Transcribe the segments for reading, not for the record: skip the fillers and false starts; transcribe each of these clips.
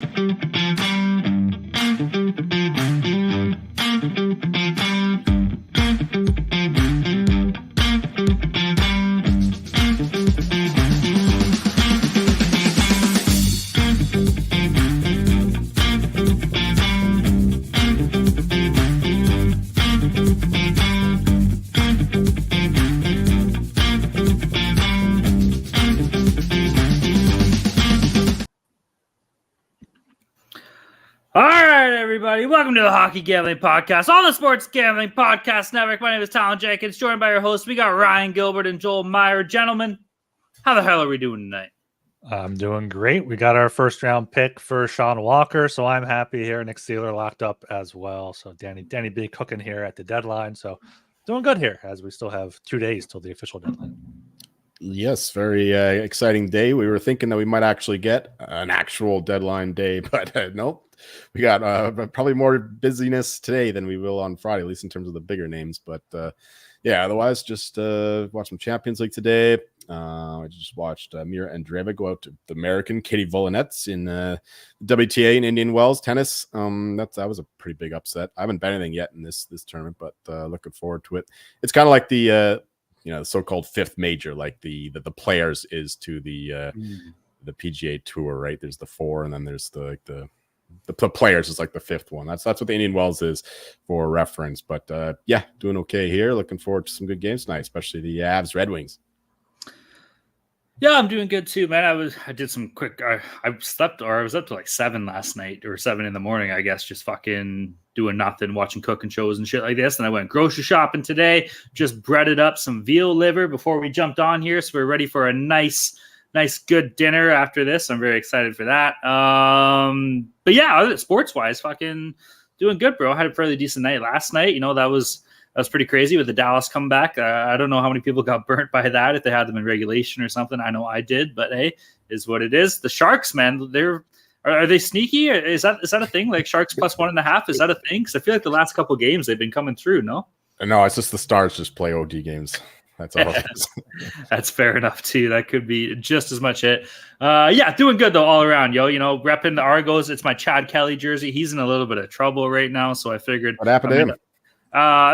All right, everybody. Welcome to the Hockey Gambling Podcast on the Sports Gambling Podcast Network. My name is Talon Jenkins, joined by your hosts. We got Ryan Gilbert and Joel Meyer. Gentlemen, how the hell are we doing tonight? I'm doing great. We got our first round pick for Sean Walker, so I'm happy here. Nick Steeler locked up as well. So Danny B cooking here at the deadline. So doing good here as we still have 2 days till the official deadline. Yes, very exciting day. We were thinking that we might actually get an actual deadline day, but nope. We got probably more busyness today than we will on Friday, at least in terms of the bigger names. But yeah, otherwise, just watched some Champions League today. I just watched Mira Andreeva go out to the American Katie Volinets in WTA in Indian Wells tennis. That was a pretty big upset. I haven't bet anything yet in this tournament, but looking forward to it. It's kind of like the the so-called fifth major, like the Players is to the PGA Tour, right? There's the four, and then there's the Players is like the fifth one. That's what the Indian Wells is for reference. But yeah, doing okay here. Looking forward to some good games tonight, especially the Avs Red Wings. Yeah, I'm doing good too, man. I did some quick. I slept, or I was up to like 7 last night, or 7 in the morning, I guess, just fucking doing nothing, watching cooking shows and shit like this. And I went grocery shopping today. Just breaded up some veal liver before we jumped on here, so we're ready for a nice good dinner after this. I'm very excited for that. But yeah, sports wise, fucking doing good, bro. I had a fairly decent night last night. That was pretty crazy with the Dallas comeback. I don't know how many people got burnt by that, if they had them in regulation or something. I know I did, but hey, is what it is. The Sharks, man, are they sneaky? Is that a thing? Like Sharks plus 1.5? Is that a thing? Because I feel like the last couple of games they've been coming through. No, it's just the Stars just play OD games. That's all it is. That's fair enough too. That could be just as much it. Yeah, doing good though all around, yo. Repping the Argos. It's my Chad Kelly jersey. He's in a little bit of trouble right now, so I figured. What happened to him?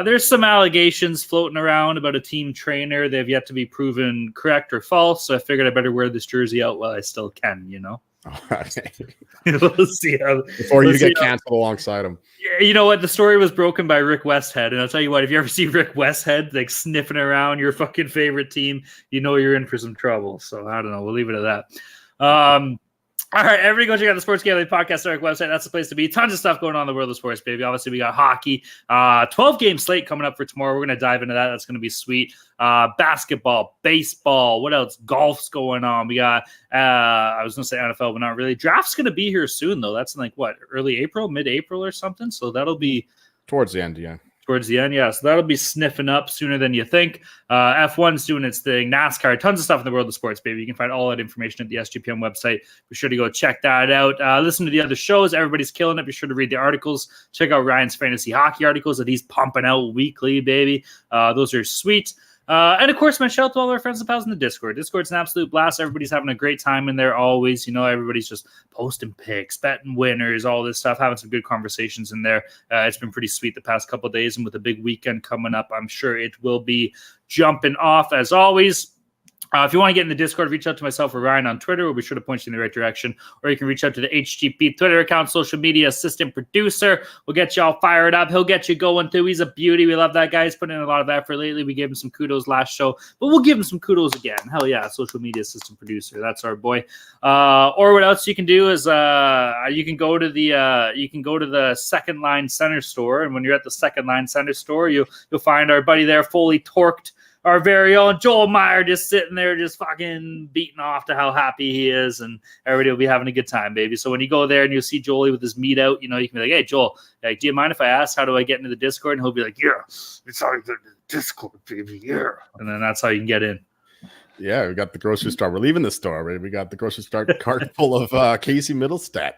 There's some allegations floating around about a team trainer. They've yet to be proven correct or false, so I figured I better wear this jersey out while I still can, Okay. We'll see before you get canceled alongside him. Yeah, you know what? The story was broken by Rick Westhead, and I'll tell you what, if you ever see Rick Westhead like sniffing around your fucking favorite team, you're in for some trouble. So I don't know. We'll leave it at that. All right, everybody go check out the Sports Gambling Podcast Network website. That's the place to be. Tons of stuff going on in the world of sports, baby. Obviously, we got hockey. 12-game slate coming up for tomorrow. We're going to dive into that. That's going to be sweet. Basketball, baseball. What else? Golf's going on. We got, I was going to say NFL, but not really. Draft's going to be here soon, though. That's in like, what, early April, mid-April or something? So that'll be towards the end, yeah. Towards the end, yeah. So that'll be sniffing up sooner than you think. F1's doing its thing. NASCAR, tons of stuff in the world of sports, baby. You can find all that information at the SGPN website. Be sure to go check that out. Listen to the other shows. Everybody's killing it. Be sure to read the articles. Check out Ryan's fantasy hockey articles that he's pumping out weekly, baby. Those are sweet. And of course, man, shout out to all our friends and pals in the Discord. Discord's an absolute blast. Everybody's having a great time in there always. Everybody's just posting picks, betting winners, all this stuff, having some good conversations in there. It's been pretty sweet the past couple of days, and with a big weekend coming up, I'm sure it will be jumping off as always. If you want to get in the Discord, reach out to myself or Ryan on Twitter. We'll be sure to point you in the right direction. Or you can reach out to the HGP Twitter account, social media assistant producer. We'll get you all fired up. He'll get you going too. He's a beauty. We love that guy. He's putting in a lot of effort lately. We gave him some kudos last show, but we'll give him some kudos again. Hell yeah, social media assistant producer. That's our boy. Or what else you can do is you can go to the Second Line Center store, and when you're at the Second Line Center store, you'll find our buddy there, fully torqued. Our very own Joel Meyer just sitting there just fucking beating off to how happy he is, and everybody will be having a good time, baby. So when you go there and you'll see Joel with his meat out, you can be like, hey, Joel, do you mind if I ask how do I get into the Discord? And he'll be like, yeah, it's how you get into the Discord, baby, yeah. And then that's how you can get in. Yeah, we got the grocery store. We're leaving the store, right? We got the grocery store cart full of Casey Middlestat.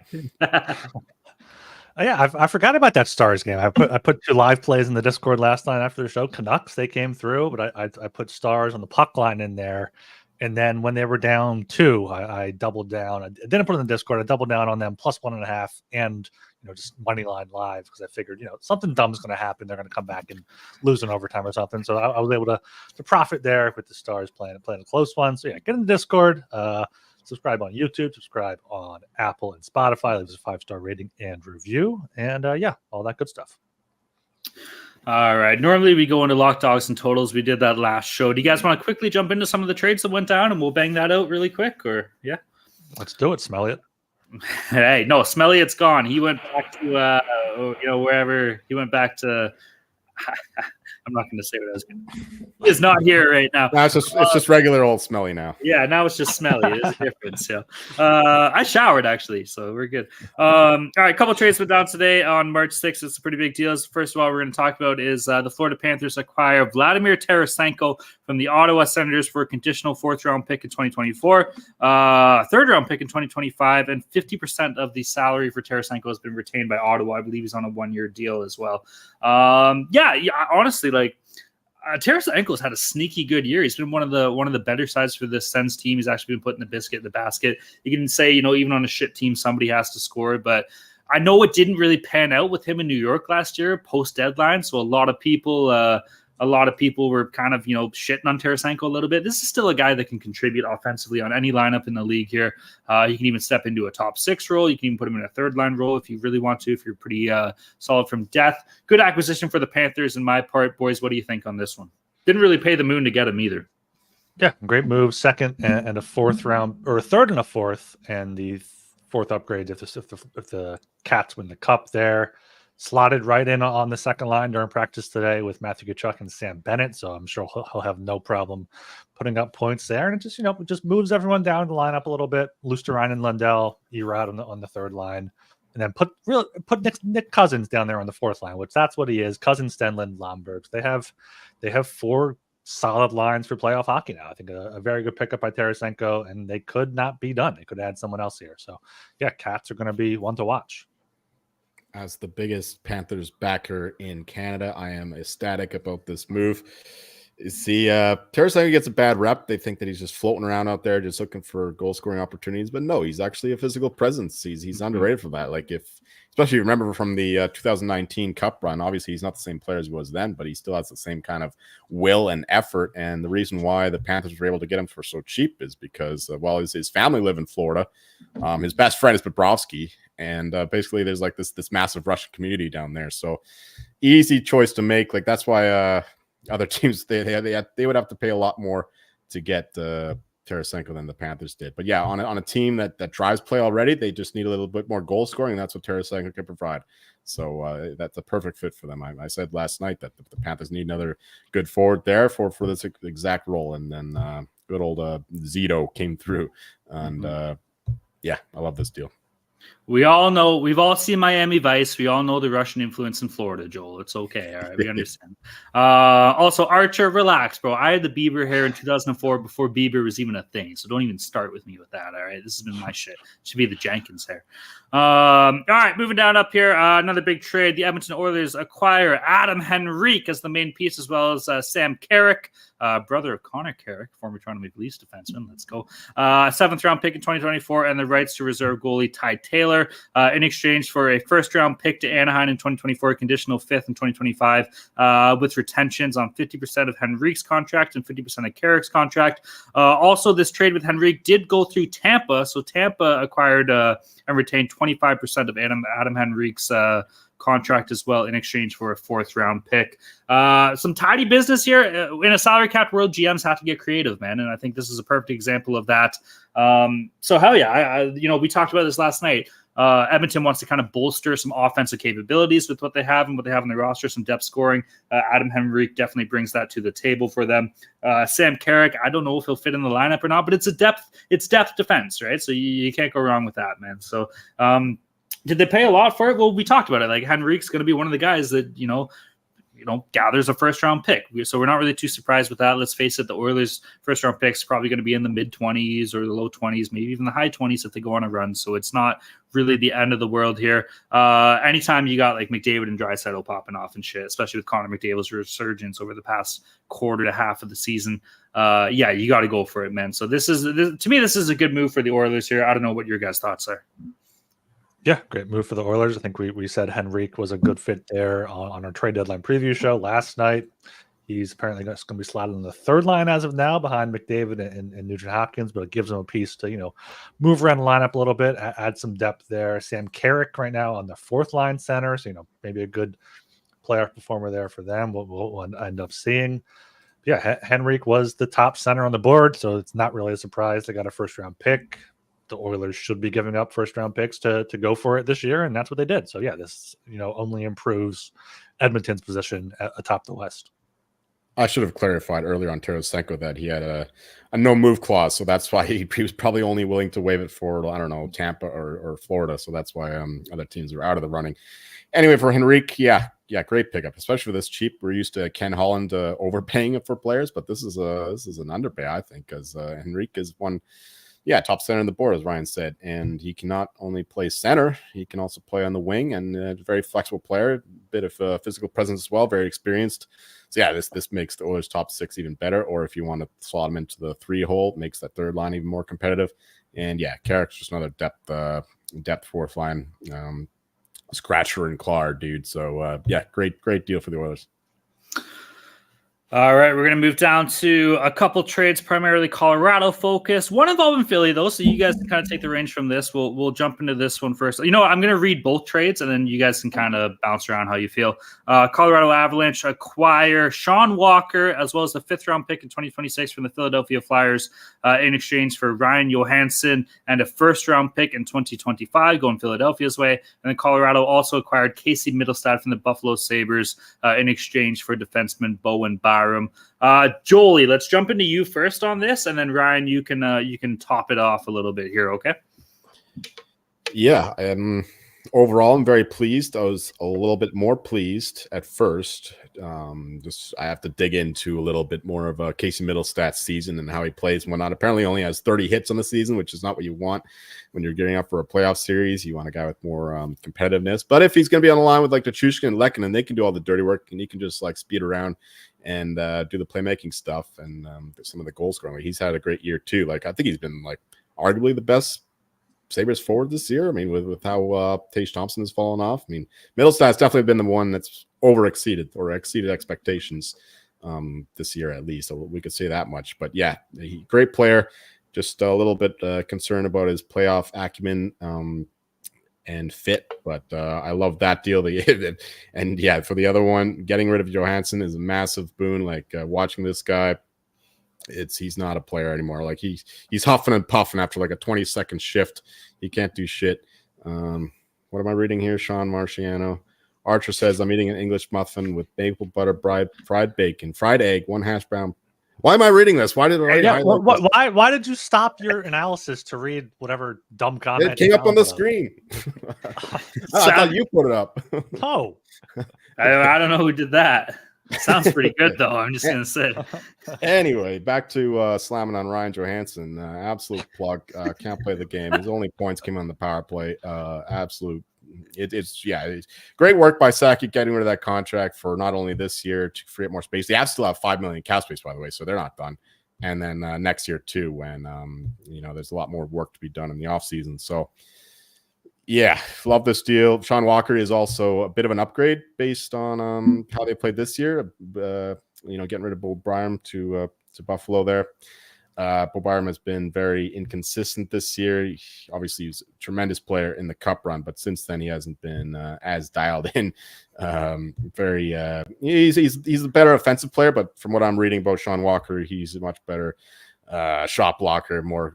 Yeah, I forgot about that Stars game. I put 2 live plays in the Discord last night after the show. Canucks, they came through, but I put Stars on the puck line in there, And then when they were down 2, I doubled down. I didn't put it in the Discord. I doubled down on them plus 1.5 and just money line live because I figured something dumb is going to happen. They're going to come back and lose in overtime or something. So I was able to profit there with the Stars playing a close one. So yeah, get in the Discord. Subscribe on YouTube. Subscribe on Apple and Spotify. Leave us a 5-star rating and review. And all that good stuff. All right. Normally we go into lock dogs and totals. We did that last show. Do you guys want to quickly jump into some of the trades that went down and we'll bang that out really quick? Or yeah, let's do it. Smelly. Hey, no, Smelly, it's gone. He went back to wherever he went back to. I'm not going to say what I was going to. He is not here right now. No, it's just regular old Smelly now. Yeah, now it's just Smelly. There's a difference. Yeah, I showered actually, so we're good. All right, a couple trades went down today on March 6th. It's a pretty big deal. First of all, we're going to talk about is the Florida Panthers acquire Vladimir Tarasenko from the Ottawa Senators for a conditional 4th-round pick in 2024, 3rd-round pick in 2025, and 50% of the salary for Tarasenko has been retained by Ottawa. I believe he's on a 1-year deal as well. Honestly, Tarasenko's had a sneaky good year. He's been one of the better sides for this Sens team. He's actually been putting the biscuit in the basket. You can say, even on a shit team, somebody has to score, but I know it didn't really pan out with him in New York last year post deadline. So a lot of people were kind of, shitting on Tarasenko a little bit. This is still a guy that can contribute offensively on any lineup in the league here. He can even step into a top 6 role. You can even put him in a 3rd-line role if you really want to, if you're pretty solid from depth. Good acquisition for the Panthers in my part. Boys, what do you think on this one? Didn't really pay the moon to get him either. Yeah, great move. 2nd and a 4th round, or a 3rd and a 4th, and the 4th upgrade if the Cats win the cup there. Slotted right in on the 2nd line during practice today with Matthew Tkachuk and Sam Bennett, so I'm sure he'll have no problem putting up points there. And it just moves everyone down the lineup a little bit. Lusterine, Lundell, Erod on the 3rd line, and then put Nick Cousins down there on the 4th line, which that's what he is. Cousins, Stenlund, Lomberg. They have 4 solid lines for playoff hockey now. I think a very good pickup by Tarasenko, and they could not be done. They could add someone else here. So yeah, Cats are going to be one to watch. As the biggest Panthers backer in Canada, I am ecstatic about this move. See, Tarasenko gets a bad rep. They think that he's just floating around out there, just looking for goal-scoring opportunities. But no, he's actually a physical presence. He's underrated for that. Especially remember from the 2019 Cup run, obviously he's not the same player as he was then, but he still has the same kind of will and effort. And the reason why the Panthers were able to get him for so cheap is because while his family live in Florida, his best friend is Bobrovsky. And basically there's this massive Russian community down there. So easy choice to make. That's why other teams, they would have to pay a lot more to get Tarasenko than the Panthers did. But yeah, on a team that drives play already, they just need a little bit more goal scoring, and that's what Tarasenko can provide. So that's a perfect fit for them. I said last night that the Panthers need another good forward there for this exact role, and then good old Zito came through, and yeah, I love this deal. We all know, we've all seen Miami Vice. We all know the Russian influence in Florida, Joel. It's okay. All right. We understand. Also, Archer, relax, bro. I had the Bieber hair in 2004 before Bieber was even a thing. So don't even start with me with that. All right. This has been my shit. It should be the Jenkins hair. All right. Moving down up here. Another big trade. The Edmonton Oilers acquire Adam Henrique as the main piece, as well as Sam Carrick, brother of Connor Carrick, former Toronto Maple Leafs defenseman. Let's go. 7th round pick in 2024 and the rights to reserve goalie Ty Taylor. In exchange for a 1st-round pick to Anaheim in 2024, conditional 5th in 2025, with retentions on 50% of Henrique's contract and 50% of Carrick's contract. Also, this trade with Henrique did go through Tampa, so Tampa acquired and retained 25% of Adam Henrique's contract as well in exchange for a 4th-round pick. Some tidy business here. In a salary cap world, GMs have to get creative, man, and I think this is a perfect example of that. So hell yeah, we talked about this last night. Edmonton wants to kind of bolster some offensive capabilities with what they have and what they have on their roster, some depth scoring. Adam Henrique definitely brings that to the table for them. Sam Carrick, I don't know if he'll fit in the lineup or not, but it's depth defense, right? So you can't go wrong with that, man. So did they pay a lot for it? Well, we talked about it. Henrique's going to be one of the guys that, gathers a first-round pick. So we're not really too surprised with that. Let's face it, the Oilers' first-round picks probably going to be in the mid-20s or the low 20s, maybe even the high 20s if they go on a run. So it's not really the end of the world here. Anytime you got like McDavid and Draisaitl popping off and shit, especially with Connor McDavid's resurgence over the past quarter to half of the season, you got to go for it, man. So to me, this is a good move for the Oilers here. I don't know what your guys' thoughts are. Yeah, great move for the Oilers. I think we said Henrique was a good fit there on our trade deadline preview show last night. He's apparently going to be slotted in the third line as of now behind McDavid and Nugent Hopkins, but it gives him a piece to, move around the lineup a little bit, add some depth there. Sam Carrick right now on the fourth line center. So, maybe a good playoff performer there for them. We'll end up seeing. Yeah, Henrique was the top center on the board, so it's not really a surprise they got a first-round pick. The Oilers should be giving up first-round picks to go for it this year, and that's what they did. So, yeah, this, only improves Edmonton's position atop the West. I should have clarified earlier on Tarasenko that he had a no-move clause, so that's why he was probably only willing to waive it for, I don't know, Tampa or Florida, so that's why other teams are out of the running. Anyway, for Henrique, yeah, great pickup, especially for this cheap. We're used to Ken Holland overpaying for players, but this is an underpay, I think, because Henrique is one – top center on the board, as Ryan said. And he can not only play center, he can also play on the wing, and a very flexible player, a bit of physical presence as well, very experienced. So, this makes the Oilers' top six even better. Or if you want to slot him into the 3-hole, makes that third line even more competitive. And, Carrick's just another depth fourth line. Scratcher and claw, dude. So, great deal for the Oilers. All right, we're going to move down to a couple trades, primarily Colorado focused. One involving Philly, though, so you guys can kind of take the range from this. We'll jump into this one first. I'm going to read both trades, and then you guys can kind of bounce around how you feel. Colorado Avalanche acquire Sean Walker, as well as a fifth-round pick in 2026 from the Philadelphia Flyers in exchange for Ryan Johansson and a first-round pick in 2025 going Philadelphia's way. And then Colorado also acquired Casey Middlestad from the Buffalo Sabres in exchange for defenseman Bowen Byram. Jolie, let's jump into you first on this, and then Ryan, you can top it off a little bit here, okay? Yeah, overall, I'm very pleased. I was a little bit more pleased at first. I have to dig into a little bit more of Casey Middlestad's season and how he plays and whatnot. Apparently, only has 30 hits on the season, which is not what you want when you're getting up for a playoff series. You want a guy with more competitiveness. But if he's going to be on the line with like Nichushkin and Lehkonen, they can do all the dirty work, and he can just like speed around and do the playmaking stuff and some of the goal scoring. He's had a great year too. Like I think he's been like arguably the best Sabres forward this year. I mean, with how Tage Thompson has fallen off. I mean, Middlestad's definitely been the one that's exceeded expectations this year at least. So we could say that much. But yeah, great player. Just a little bit concerned about his playoff acumen and fit. But I love that deal. And yeah, for the other one, getting rid of Johansson is a massive boon. Like watching this guy, he's not a player anymore. Like he's huffing and puffing after like a 20-second shift. He can't do shit. What am I reading here? Sean Marciano. Archer says, I'm eating an English muffin with maple butter, fried bacon, fried egg, 1 hash brown. Why am I reading this? Why did I why did you stop your analysis to read whatever dumb comment? It came up on the screen. I thought you put it up. Oh. I don't know who did that. Sounds pretty good, though. I'm just going to say. Anyway, back to slamming on Ryan Johansson. Absolute plug. Can't play the game. His only points came on the power play. Absolute. It's great work by Sakic getting rid of that contract for not only this year to free up more space. They still have $5 million cap space, by the way, so they're not done. And then next year, too, when there's a lot more work to be done in the offseason. So, yeah, love this deal. Sean Walker is also a bit of an upgrade based on how they played this year. Getting rid of Bo Byram to Buffalo there. Bo Byram has been very inconsistent this year. Obviously, he's a tremendous player in the Cup run, but since then he hasn't been as dialed in. He's a better offensive player, but from what I'm reading about Sean Walker, he's a much better shot blocker, more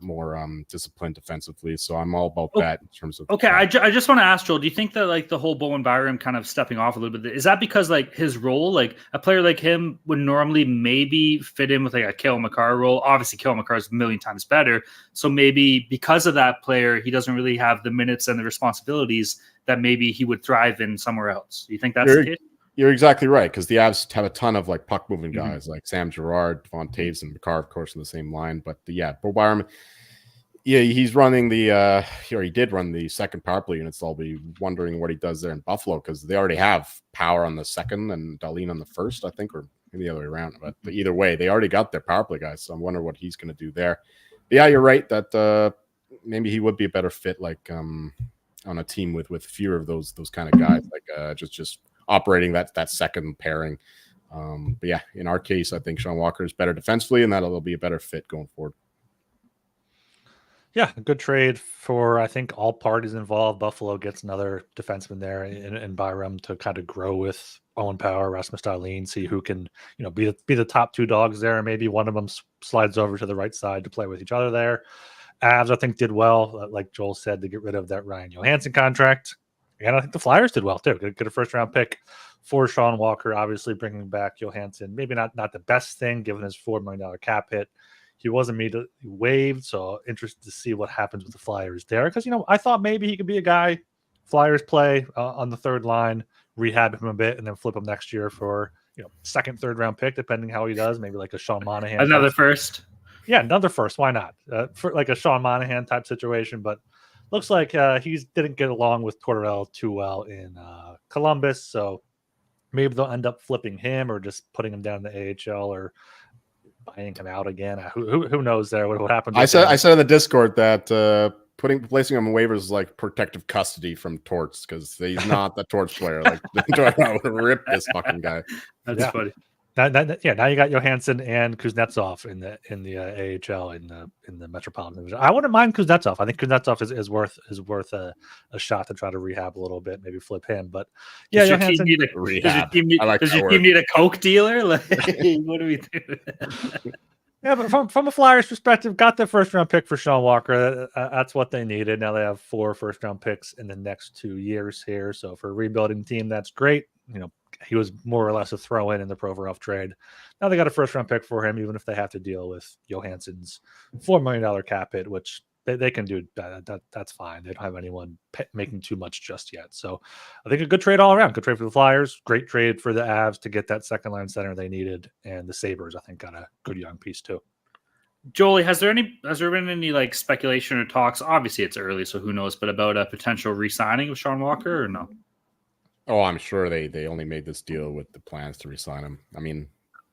disciplined defensively. So I'm all about that in terms of. Okay, I just want to ask Joel, do you think that like the whole Bowen Byram kind of stepping off a little bit, is that because like his role, like a player like him would normally maybe fit in with like a Cale Makar role? Obviously, Cale Makar is a million times better. So maybe because of that player, he doesn't really have the minutes and the responsibilities that maybe he would thrive in somewhere else. Do you think that's the case? You're exactly right, because the Avs have a ton of like puck moving guys like Sam Girard, Devon Taves, and McCarr, of course, in the same line. But Bo Byram, he's running he did run the second power play unit, so I'll be wondering what he does there in Buffalo, because they already have Power on the second and Darlene on the first, I think, or maybe the other way around. But either way, they already got their power play guys, so I'm wondering what he's going to do there. But yeah, you're right that maybe he would be a better fit, like on a team with fewer of those kind of guys, like just operating that second pairing. But yeah, in our case, I think Sean Walker is better defensively, and that'll be a better fit going forward. Yeah, a good trade for, I think, all parties involved. Buffalo gets another defenseman there in Byram to kind of grow with Owen Power, Rasmus Dahlin, see who can, be the top two dogs there, and maybe one of them slides over to the right side to play with each other there. Avs, I think, did well, like Joel said, to get rid of that Ryan Johansson contract. And I think the Flyers did well, too. Get a first-round pick for Sean Walker, obviously bringing back Johansson. Maybe not the best thing, given his $4 million cap hit. He was immediately waived, so interested to see what happens with the Flyers there. Because, I thought maybe he could be a guy Flyers play on the third line, rehab him a bit, and then flip him next year for, second, third-round pick, depending how he does. Maybe like a Sean Monahan. Another first. Yeah, another first. Why not? For like a Sean Monahan type situation, but looks like he didn't get along with Tortorella too well in Columbus, so maybe they'll end up flipping him or just putting him down in the AHL or buying him out again. Who knows there? What happens? I said in the Discord that placing him on waivers is like protective custody from Torts, because he's not the Torts player. Like, Tortorella would rip this fucking guy. That's funny. Now you got Johansson and Kuznetsov in the AHL in the Metropolitan Division. I wouldn't mind Kuznetsov. I think Kuznetsov is worth a shot to try to rehab a little bit, maybe flip him. But yeah, Johansson, does your team need a coke dealer? Like, what do we do? Yeah, but from a Flyers perspective, got the first round pick for Sean Walker. That's what they needed. Now they have 4 first round picks in the next 2 years here. So for a rebuilding team, that's great. He was more or less a throw in the Provorov trade. Now they got a first round pick for him, even if they have to deal with Johansson's $4 million cap hit, which they can do. That's fine. They don't have anyone making too much just yet. So I think a good trade all around. Good trade for the Flyers. Great trade for the Avs to get that second line center they needed. And the Sabres, I think, got a good young piece too. Jolie, has there been any like speculation or talks? Obviously it's early, so who knows, but about a potential re-signing of Sean Walker or no? Oh, I'm sure they only made this deal with the plans to re-sign him. I mean,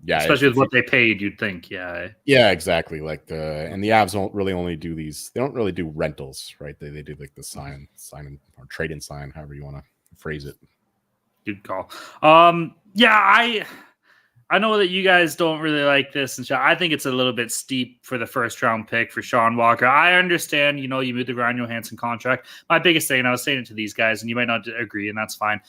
yeah, especially with what they paid, you'd think, yeah. Yeah, exactly. Like and the Avs don't really only do these. They don't really do rentals, right? They do like the sign or trade and sign, however you want to phrase it. Good call. Yeah, I know that you guys don't really like this, and I think it's a little bit steep for the first round pick for Sean Walker. I understand, you moved the Ryan Johansson contract. My biggest thing, and I was saying it to these guys, and you might not agree, and that's fine.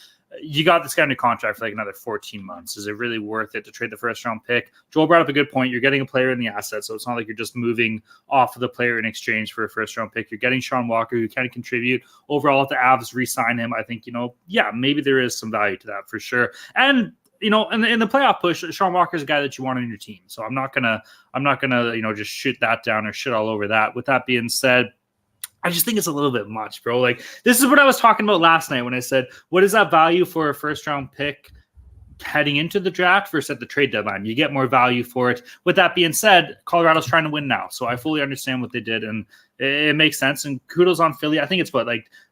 You got this guy under contract for like another 14 months. Is it really worth it to trade the first round pick? Joel brought up a good point. You're getting a player in the asset, so it's not like you're just moving off of the player in exchange for a first round pick. You're getting Sean Walker, who can contribute. Overall, if the Avs re-sign him, I think, maybe there is some value to that for sure. And in the playoff push, Sean Walker is a guy that you want on your team. So I'm not gonna just shoot that down or shit all over that. With that being said, I just think it's a little bit much, bro. Like, this is what I was talking about last night when I said, what is that value for a first round pick heading into the draft versus at the trade deadline? You get more value for it. With that being said, Colorado's trying to win now. So I fully understand what they did, and it makes sense. And kudos on Philly. I think it's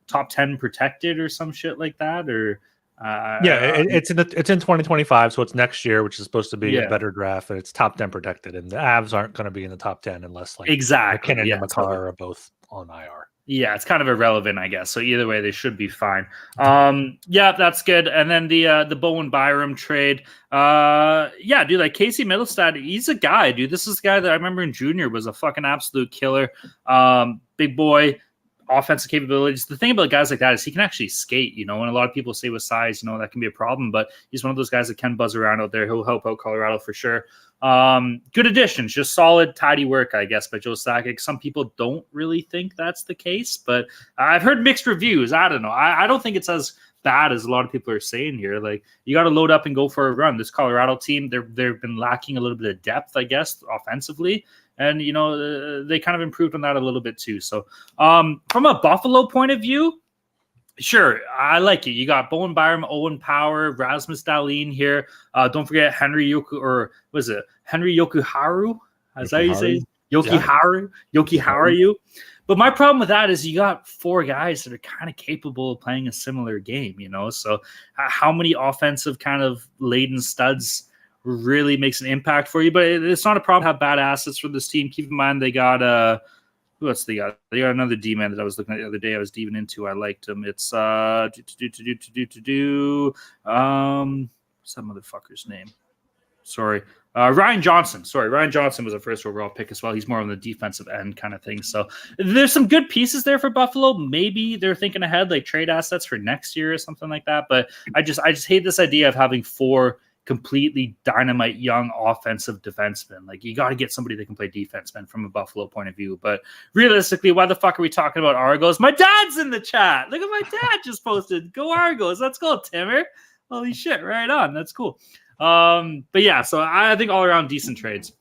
top 10 protected or some shit like that, or it's in 2025, so it's next year, which is supposed to be a better draft, and it's top 10 protected, and the Avs aren't going to be in the top 10 unless exactly McKinnon and McCarr are both on IR. Yeah, it's kind of irrelevant, I guess. So either way, they should be fine. Yeah, that's good. And then the Bowen Byram trade. Dude, like Casey Middlestad, he's a guy, dude. This is a guy that I remember in junior was a fucking absolute killer. Big boy. Offensive capabilities. The thing about guys like that is he can actually skate, and a lot of people say with size, that can be a problem, but he's one of those guys that can buzz around out there. He'll help out Colorado for sure. Good additions, just solid, tidy work, I guess, by Joe Sakic. Some people don't really think that's the case, but I've heard mixed reviews. I don't know. I don't think it's as bad as a lot of people are saying here. Like, you got to load up and go for a run. This Colorado team, they've been lacking a little bit of depth, I guess, offensively. And, they kind of improved on that a little bit too. So from a Buffalo point of view, Sure, I like it. You got Bowen Byram, Owen Power, Rasmus Dahlin here. Don't forget Henry Yokuharu? Is that how you say Yokiharu? Yokiharu. But my problem with that is you got 4 guys that are kind of capable of playing a similar game, So how many offensive kind of laden studs really makes an impact for you? But it's not a problem to have bad assets for this team. Keep in mind they got who else they got? They got another D-man that I was looking at the other day. I was diving into. I liked him. It's some motherfucker's name. Sorry. Ryan Johnson. Sorry, Ryan Johnson was a first overall pick as well. He's more on the defensive end kind of thing. So there's some good pieces there for Buffalo. Maybe they're thinking ahead, like trade assets for next year or something like that. But I just hate this idea of having 4 completely dynamite young offensive defensemen. Like you got to get somebody that can play defenseman from a Buffalo point of view. But realistically, why the fuck are we talking about Argos? My dad's in the chat. Look at my dad just posted. Go Argos. Let's go, Timmer. Holy shit. Right on. That's cool. But yeah, so I think all around decent trades.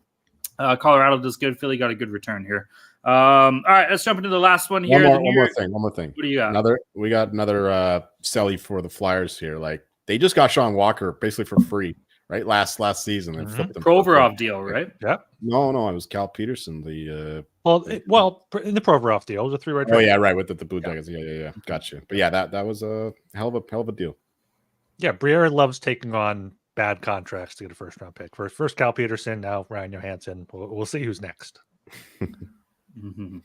Colorado does good. Philly got a good return here. All right, let's jump into the last one here. One more thing. What do you got? We got another Selly for the Flyers here. Like they just got Sean Walker basically for free, right? Last season. Provorov deal, right? Yeah. No, it was Cal Peterson. The in the Provorov deal, it was a 3-way trade. Oh yeah, right, with the Blue Jackets. Yeah. Gotcha. But yeah, that was a hell of a deal. Yeah, Briere loves taking on bad contracts to get a first-round pick. First Cal Peterson, now Ryan Johansson. We'll see who's next. Mm-hmm.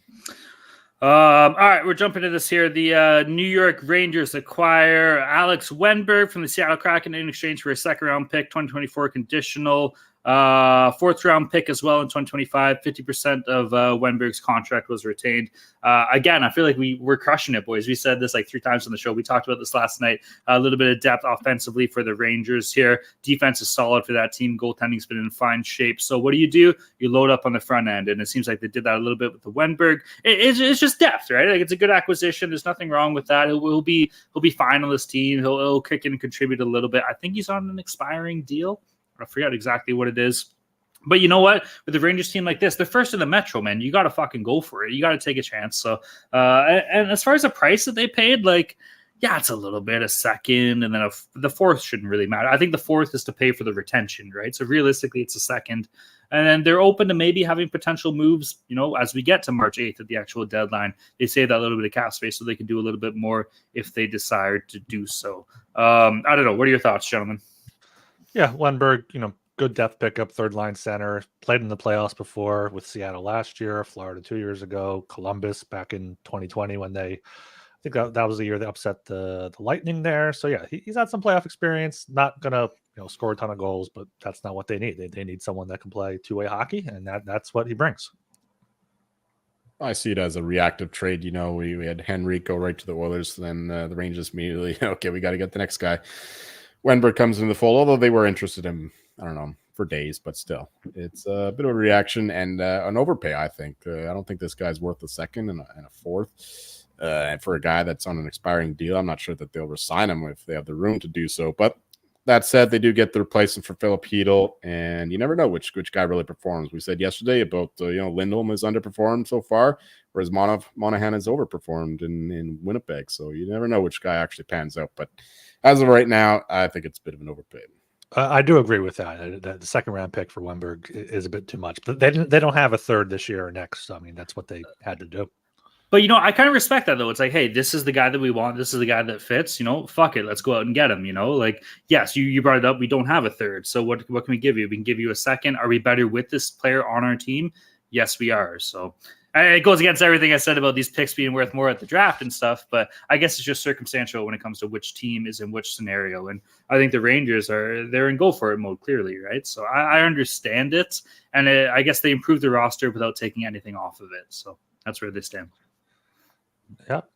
All right, we're jumping into this here. The New York Rangers acquire Alex Wenberg from the Seattle Kraken in exchange for a second-round pick, 2024 conditional. 4th round pick as well in 2025. 50% of Wenberg's contract was retained. Again, I feel like we're crushing it, boys. We said this like 3 times on the show. We talked about this last night. A little bit of depth offensively for the Rangers here. Defense is solid for that team. Goaltending's been in fine shape. So what do? You load up on the front end, and it seems like they did that a little bit with the Wenberg. It's just depth, right? Like it's a good acquisition. There's nothing wrong with that. He'll be fine on this team. He'll kick in and contribute a little bit. I think he's on an expiring deal. I forget exactly what it is. But you know what? With the Rangers team like this, they're first in the Metro, man. You got to fucking go for it. You got to take a chance. So, and as far as the price that they paid, like, yeah, it's a little bit, a second, and then the 4th shouldn't really matter. I think the 4th is to pay for the retention, right? So realistically, it's a second. And then they're open to maybe having potential moves, as we get to March 8th at the actual deadline. They save that little bit of cap space so they can do a little bit more if they decide to do so. I don't know. What are your thoughts, gentlemen? Yeah, Wenberg, good depth pickup, 3rd-line center. Played in the playoffs before with Seattle last year, Florida 2 years ago, Columbus back in 2020 when I think that was the year they upset the Lightning there. So yeah, he's had some playoff experience. Not gonna score a ton of goals, but that's not what they need. They need someone that can play 2-way hockey, and that's what he brings. I see it as a reactive trade. We had Henrique go right to the Oilers, then the Rangers immediately, okay, we got to get the next guy. Wenberg comes into the fold, although they were interested in him, I don't know, for days, but still. It's a bit of a reaction and an overpay, I think. I don't think this guy's worth a second and a 4th. And for a guy that's on an expiring deal, I'm not sure that they'll resign him if they have the room to do so. But that said, they do get the replacement for Philip Hedl, and you never know which guy really performs. We said yesterday about, Lindholm has underperformed so far, whereas Monahan has overperformed in Winnipeg. So you never know which guy actually pans out. But as of right now, I think it's a bit of an overpay. I do agree with that. The second-round pick for Wenberg is a bit too much. But they don't have a 3rd this year or next. So, I mean, that's what they had to do. But, I kind of respect that, though. It's like, hey, this is the guy that we want. This is the guy that fits. Fuck it. Let's go out and get him, Like, yes, you brought it up. We don't have a 3rd. So what can we give you? We can give you a second. Are we better with this player on our team? Yes, we are. So it goes against everything I said about these picks being worth more at the draft and stuff. But I guess it's just circumstantial when it comes to which team is in which scenario. And I think the Rangers they're in go for it mode clearly, right? So I understand it. And I guess they improved the roster without taking anything off of it. So that's where they stand. Yep.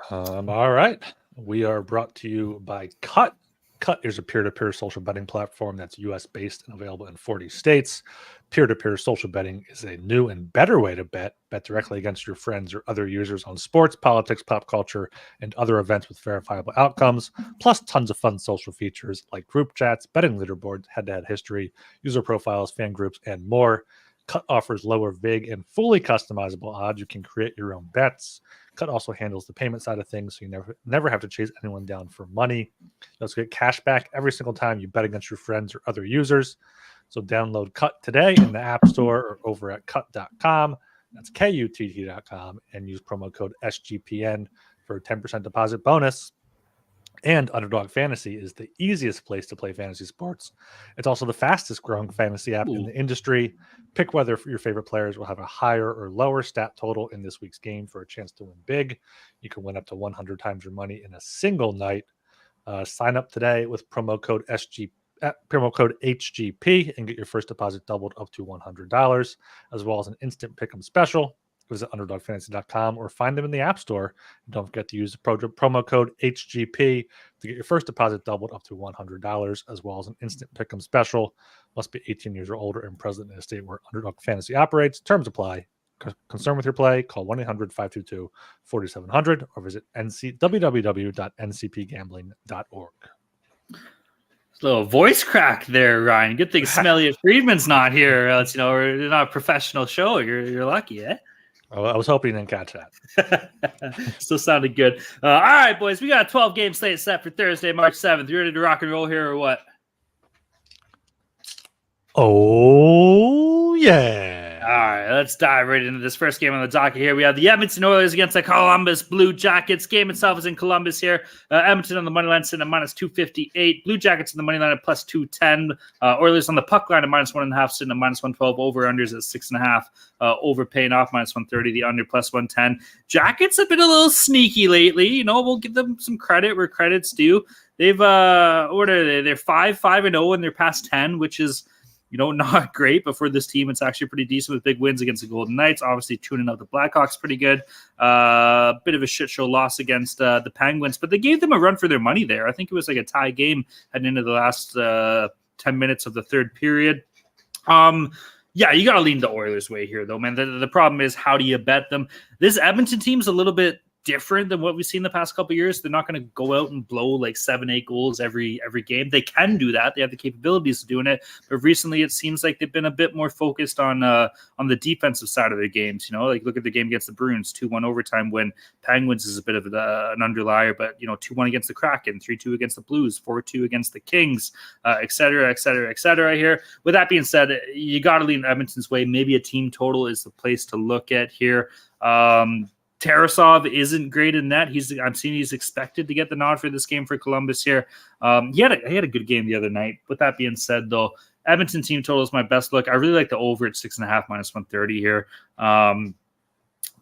All right. We are brought to you by Cut. Cut is a peer-to-peer social betting platform that's U.S.-based and available in 40 states. Peer-to-peer social betting is a new and better way to bet directly against your friends or other users on sports, politics, pop culture, and other events with verifiable outcomes, plus tons of fun social features like group chats, betting leaderboards, head-to-head history, user profiles, fan groups, and more. Cut offers lower vig and fully customizable odds. You can create your own bets, Cut also handles the payment side of things, so you never have to chase anyone down for money. You also get cash back every single time you bet against your friends or other users. So download Cut today in the App Store or over at cut.com. That's KUTT.com, and use promo code SGPN for a 10% deposit bonus. And Underdog Fantasy is the easiest place to play fantasy sports. It's also the fastest growing fantasy app in the industry. Pick whether your favorite players will have a higher or lower stat total in this week's game for a chance to win big. You can win up to 100 times your money in a single night. Sign up today with promo code HGP and get your first deposit doubled up to $100, as well as an instant pick'em special. Visit underdogfantasy.com or find them in the App Store. And don't forget to use the promo code HGP to get your first deposit doubled up to $100, as well as an instant pick'em special. Must be 18 years or older and present in a state where Underdog Fantasy operates. Terms apply. Concerned with your play? Call 1-800-522-4700 or visit www.ncpgambling.org. Little voice crack there, Ryan. Good thing Smelly Friedman's not here. Else, we're not a professional show. You're lucky, eh? Oh, I was hoping you didn't catch that. Still sounded good. All right, boys. We got a 12-game slate set for Thursday, March 7th. You ready to rock and roll here or what? Oh, yeah. All right, let's dive right into this first game on the docket here. We have the Edmonton Oilers against the Columbus Blue Jackets. Game itself is in Columbus here. Edmonton on the money line sitting at minus 258. Blue Jackets on the money line at plus 210. Oilers on the puck line at minus 1.5, sitting at minus 112. Over-unders at 6.5. Over paying off minus 130. The under plus 110. Jackets have been a little sneaky lately. We'll give them some credit where credit's due. They've what are they? They're 5-0 in their past 10, which is not great, but for this team, it's actually pretty decent with big wins against the Golden Knights. Obviously, tuning out the Blackhawks pretty good. Bit of a shit show loss against the Penguins, but they gave them a run for their money there. I think it was like a tie game heading into the last 10 minutes of the third period. Yeah, you got to lean the Oilers' way here, though, man. The problem is, how do you bet them? This Edmonton team's a little bit different than what we've seen the past couple of years. They're not going to go out and blow like 7-8 goals every game. They can do that. They have the capabilities of doing it. But recently, it seems like they've been a bit more focused on the defensive side of their games. Like look at the game against the Bruins, 2-1 overtime win. Penguins is a bit of an underlier, but 2-1 against the Kraken, 3-2 against the Blues, 4-2 against the Kings, et cetera, et cetera, et cetera. Here, with that being said, you got to lean Edmonton's way. Maybe a team total is the place to look at here. Tarasov isn't great in net. I'm seeing he's expected to get the nod for this game for Columbus here. He had a good game the other night. With that being said, though, Edmonton team total is my best look. I really like the over at 6.5 minus 130 here.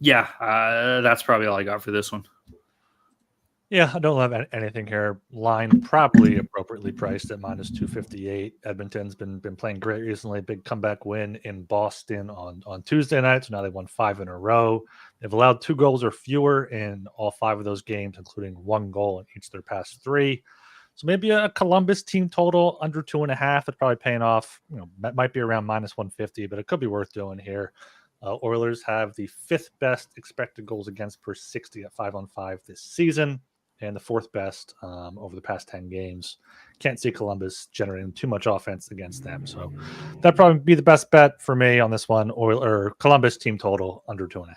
That's probably all I got for this one. Yeah, I don't love anything here. Line probably appropriately priced at minus 258. Edmonton's been playing great recently. Big comeback win in Boston on Tuesday night. So now they won 5 in a row. They've allowed 2 goals or fewer in all 5 of those games, including 1 goal in each of their past 3. So maybe a Columbus team total under 2.5. It's probably paying off. That might be around minus 150, but it could be worth doing here. Oilers have the 5th best expected goals against per 60 at 5-on-5 this season, and the 4th best over the past 10 games. Can't see Columbus generating too much offense against them. So that'd probably be the best bet for me on this one. Columbus team total under 2.5.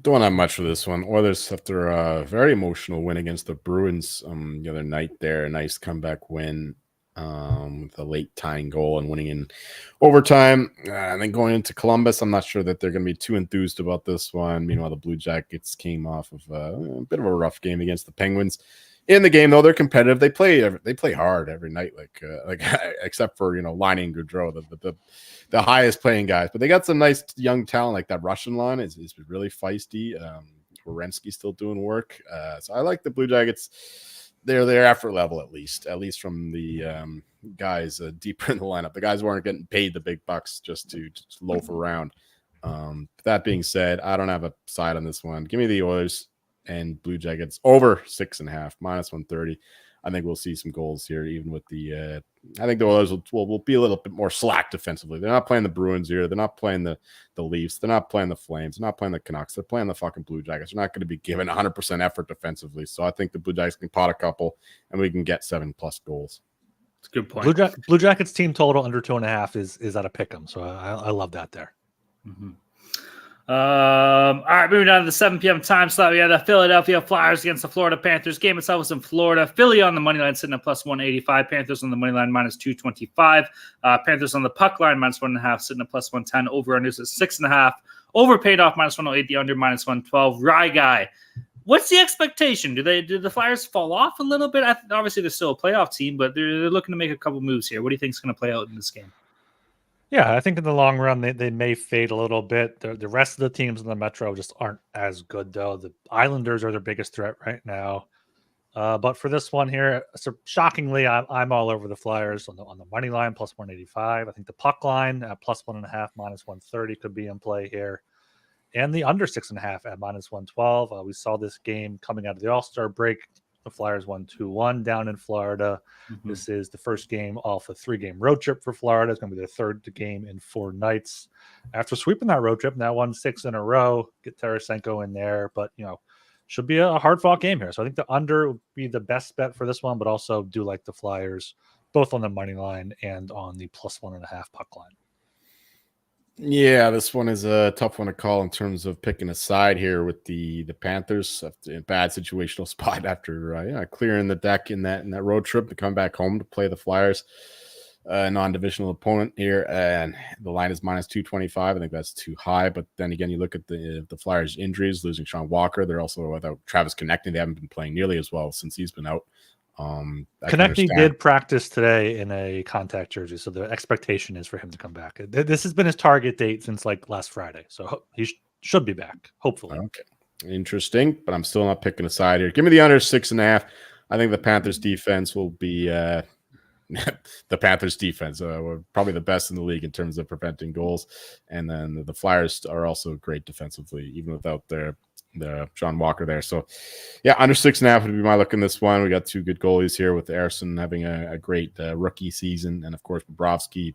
Don't have much for this one. Oilers, after a very emotional win against the Bruins the other night there, a nice comeback win with a late tying goal and winning in overtime. And then going into Columbus, I'm not sure that they're going to be too enthused about this one. Meanwhile, the Blue Jackets came off of a bit of a rough game against the Penguins. In the game, though, they're competitive. They play hard every night, like except for Laine and Gaudreau, the highest playing guys. But they got some nice young talent, like that Russian line is really feisty. Werenski's still doing work, so I like the Blue Jackets. Their effort level, at least from the guys deeper in the lineup. The guys weren't getting paid the big bucks just to loaf around. That being said, I don't have a side on this one. Give me the Oilers and Blue Jackets over 6.5 minus 130. I think we'll see some goals here, even with the. I think the Oilers will be a little bit more slack defensively. They're not playing the Bruins here. They're not playing the Leafs. They're not playing the Flames. They're not playing the Canucks. They're playing the fucking Blue Jackets. They're not going to be given 100% effort defensively. So I think the Blue Jackets can pot a couple, and we can get 7+ goals. It's a good point. Blue Jackets team total under 2.5 is at a pick'em. So I love that there. Mm-hmm. All right, moving on to the 7 p.m. time slot. We have the Philadelphia Flyers against the Florida Panthers. Game itself was in Florida. Philly on the money line sitting at plus 185. Panthers on the money line minus 225. Panthers on the puck line minus 1.5, sitting at plus 110. Over unders at 6.5. Over paid off minus 108. The under minus 112. Rye guy. What's the expectation? Do the Flyers fall off a little bit? Obviously, they're still a playoff team, but they're looking to make a couple moves here. What do you think is going to play out in this game? Yeah, I think in the long run, they may fade a little bit. The rest of the teams in the Metro just aren't as good, though. The Islanders are their biggest threat right now. But for this one here, so shockingly, I'm all over the Flyers on the money line, plus 185. I think the puck line at plus 1.5, minus 130 could be in play here. And the under 6.5 at minus 112. We saw this game coming out of the All-Star break. The Flyers won 2-1 down in Florida. Mm-hmm. This is the first game off a 3-game road trip for Florida. It's going to be their third game in 4 nights. After sweeping that road trip, now won 6 in a row. Get Tarasenko in there, but should be a hard-fought game here. So I think the under would be the best bet for this one, but also do like the Flyers, both on the money line and on the plus 1.5 puck line. Yeah, this one is a tough one to call in terms of picking a side here with the Panthers. A bad situational spot after clearing the deck in that road trip to come back home to play the Flyers, non-divisional opponent here, and the line is minus 225. I think that's too high. But then again, you look at the Flyers' injuries, losing Sean Walker. They're also without Travis Konechny. They haven't been playing nearly as well since he's been out. Konechny did practice today in a contact jersey, so the expectation is for him to come back. This has been his target date since last Friday, so he should be back, hopefully. Okay, interesting, but I'm still not picking a side here. Give me the under 6.5. I think the Panthers defense will be the Panthers defense. We're probably the best in the league in terms of preventing goals, and then the Flyers are also great defensively, even without the John Walker there. So yeah, under 6.5 would be my look in this one. We got 2 good goalies here with Eriksson having a great rookie season, and of course Bobrovsky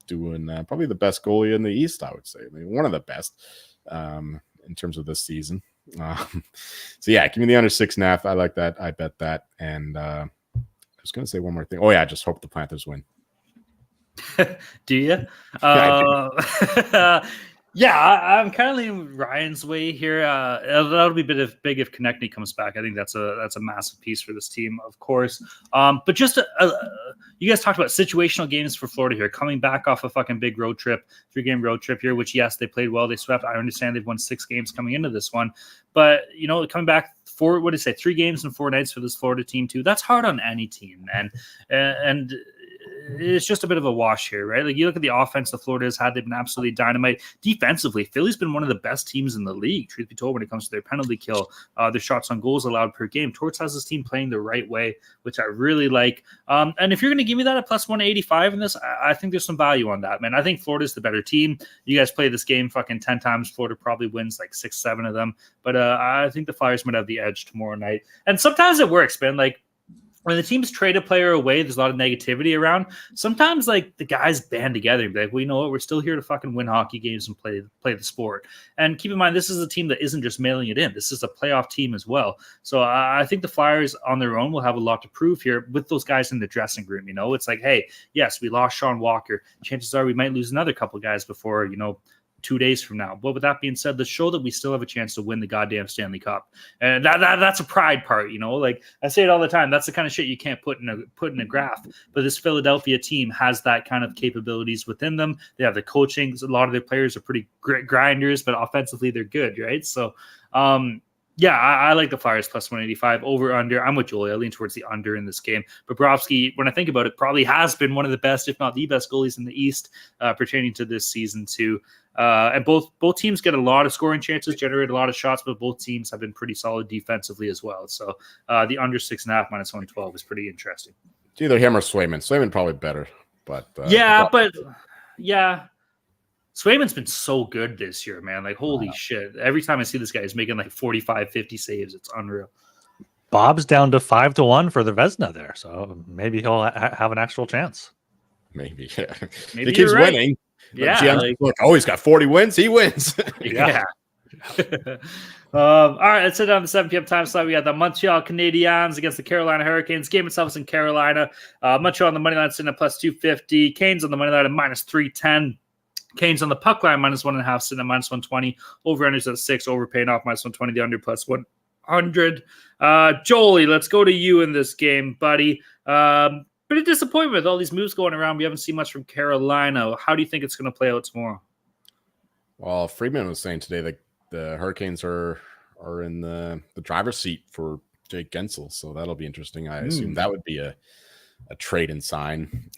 doing probably the best goalie in the East, I would say. I mean, one of the best in terms of this season. So yeah, give me the under 6.5. I like that. I bet that. And I was going to say one more thing. Oh yeah, I just hope the Panthers win. Do you? Yeah, I'm kind of leaning Ryan's way here. That'll be big if Konechny comes back. I think that's a massive piece for this team, of course. But just you guys talked about situational games for Florida here, coming back off a fucking big road trip, 3-game road trip here. Which yes, they played well, they swept. I understand they've won 6 games coming into this one, but coming back 3 games in 4 nights for this Florida team too. That's hard on any team, man. And it's just a bit of a wash here, right? Like you look at the offense the Florida has had, they've been absolutely dynamite. Defensively, Philly's been one of the best teams in the league, truth be told, when it comes to their penalty kill, their shots on goals allowed per game. Torts has this team playing the right way, which I really like. And if you're going to give me that at plus 185 in this, I think there's some value on that, man. I think Florida's the better team. You guys play this game fucking 10 times. Florida probably wins like 6-7 of them. But I think the Flyers might have the edge tomorrow night. And sometimes it works, man. Like, when the teams trade a player away, there's a lot of negativity around. Sometimes, like, the guys band together and be like, well, you know what? We're still here to fucking win hockey games and play the sport. And keep in mind, this is a team that isn't just mailing it in. This is a playoff team as well. So I think the Flyers on their own will have a lot to prove here with those guys in the dressing room. It's like, hey, yes, we lost Sean Walker. Chances are we might lose another couple guys before, 2 days from now. But with that being said, let's show that we still have a chance to win the goddamn Stanley Cup. And that's a pride part, like I say it all the time. That's the kind of shit you can't put in a graph. But this Philadelphia team has that kind of capabilities within them. They have the coaching. A lot of their players are pretty great grinders, but offensively they're good, right? So yeah, I like the Flyers plus 185 over under. I'm with Julie. I lean towards the under in this game. But Bobrovsky, when I think about it, probably has been one of the best, if not the best, goalies in the East pertaining to this season too. And both teams get a lot of scoring chances, generate a lot of shots, but both teams have been pretty solid defensively as well. So the under 6.5 minus 112 is pretty interesting. It's either him or Swayman. Swayman probably better, but yeah. Swayman's been so good this year, man. Like, holy shit. Every time I see this guy, he's making like 45, 50 saves. It's unreal. Bob's down to 5-1 for the Vezina there, so maybe he'll have an actual chance. Maybe, yeah. Maybe the kid's right. winning. Yeah. He's got 40 wins. He wins. Yeah. All right, let's sit down the 7 p.m. time slot. We got the Montreal Canadiens against the Carolina Hurricanes. Game itself is in Carolina. Montreal on the money line sitting at plus 250. Canes on the money line at minus 310. Canes on the puck line, -1.5, sitting at -120. Over-unders at 6, over paying off -120, the under +100. Jolie, let's go to you in this game, buddy. Pretty disappointment with all these moves going around. We haven't seen much from Carolina. How do you think it's going to play out tomorrow? Well, Friedman was saying today that the Hurricanes are in the driver's seat for Jake Gensel, so that'll be interesting. I assume that would be a trade and sign.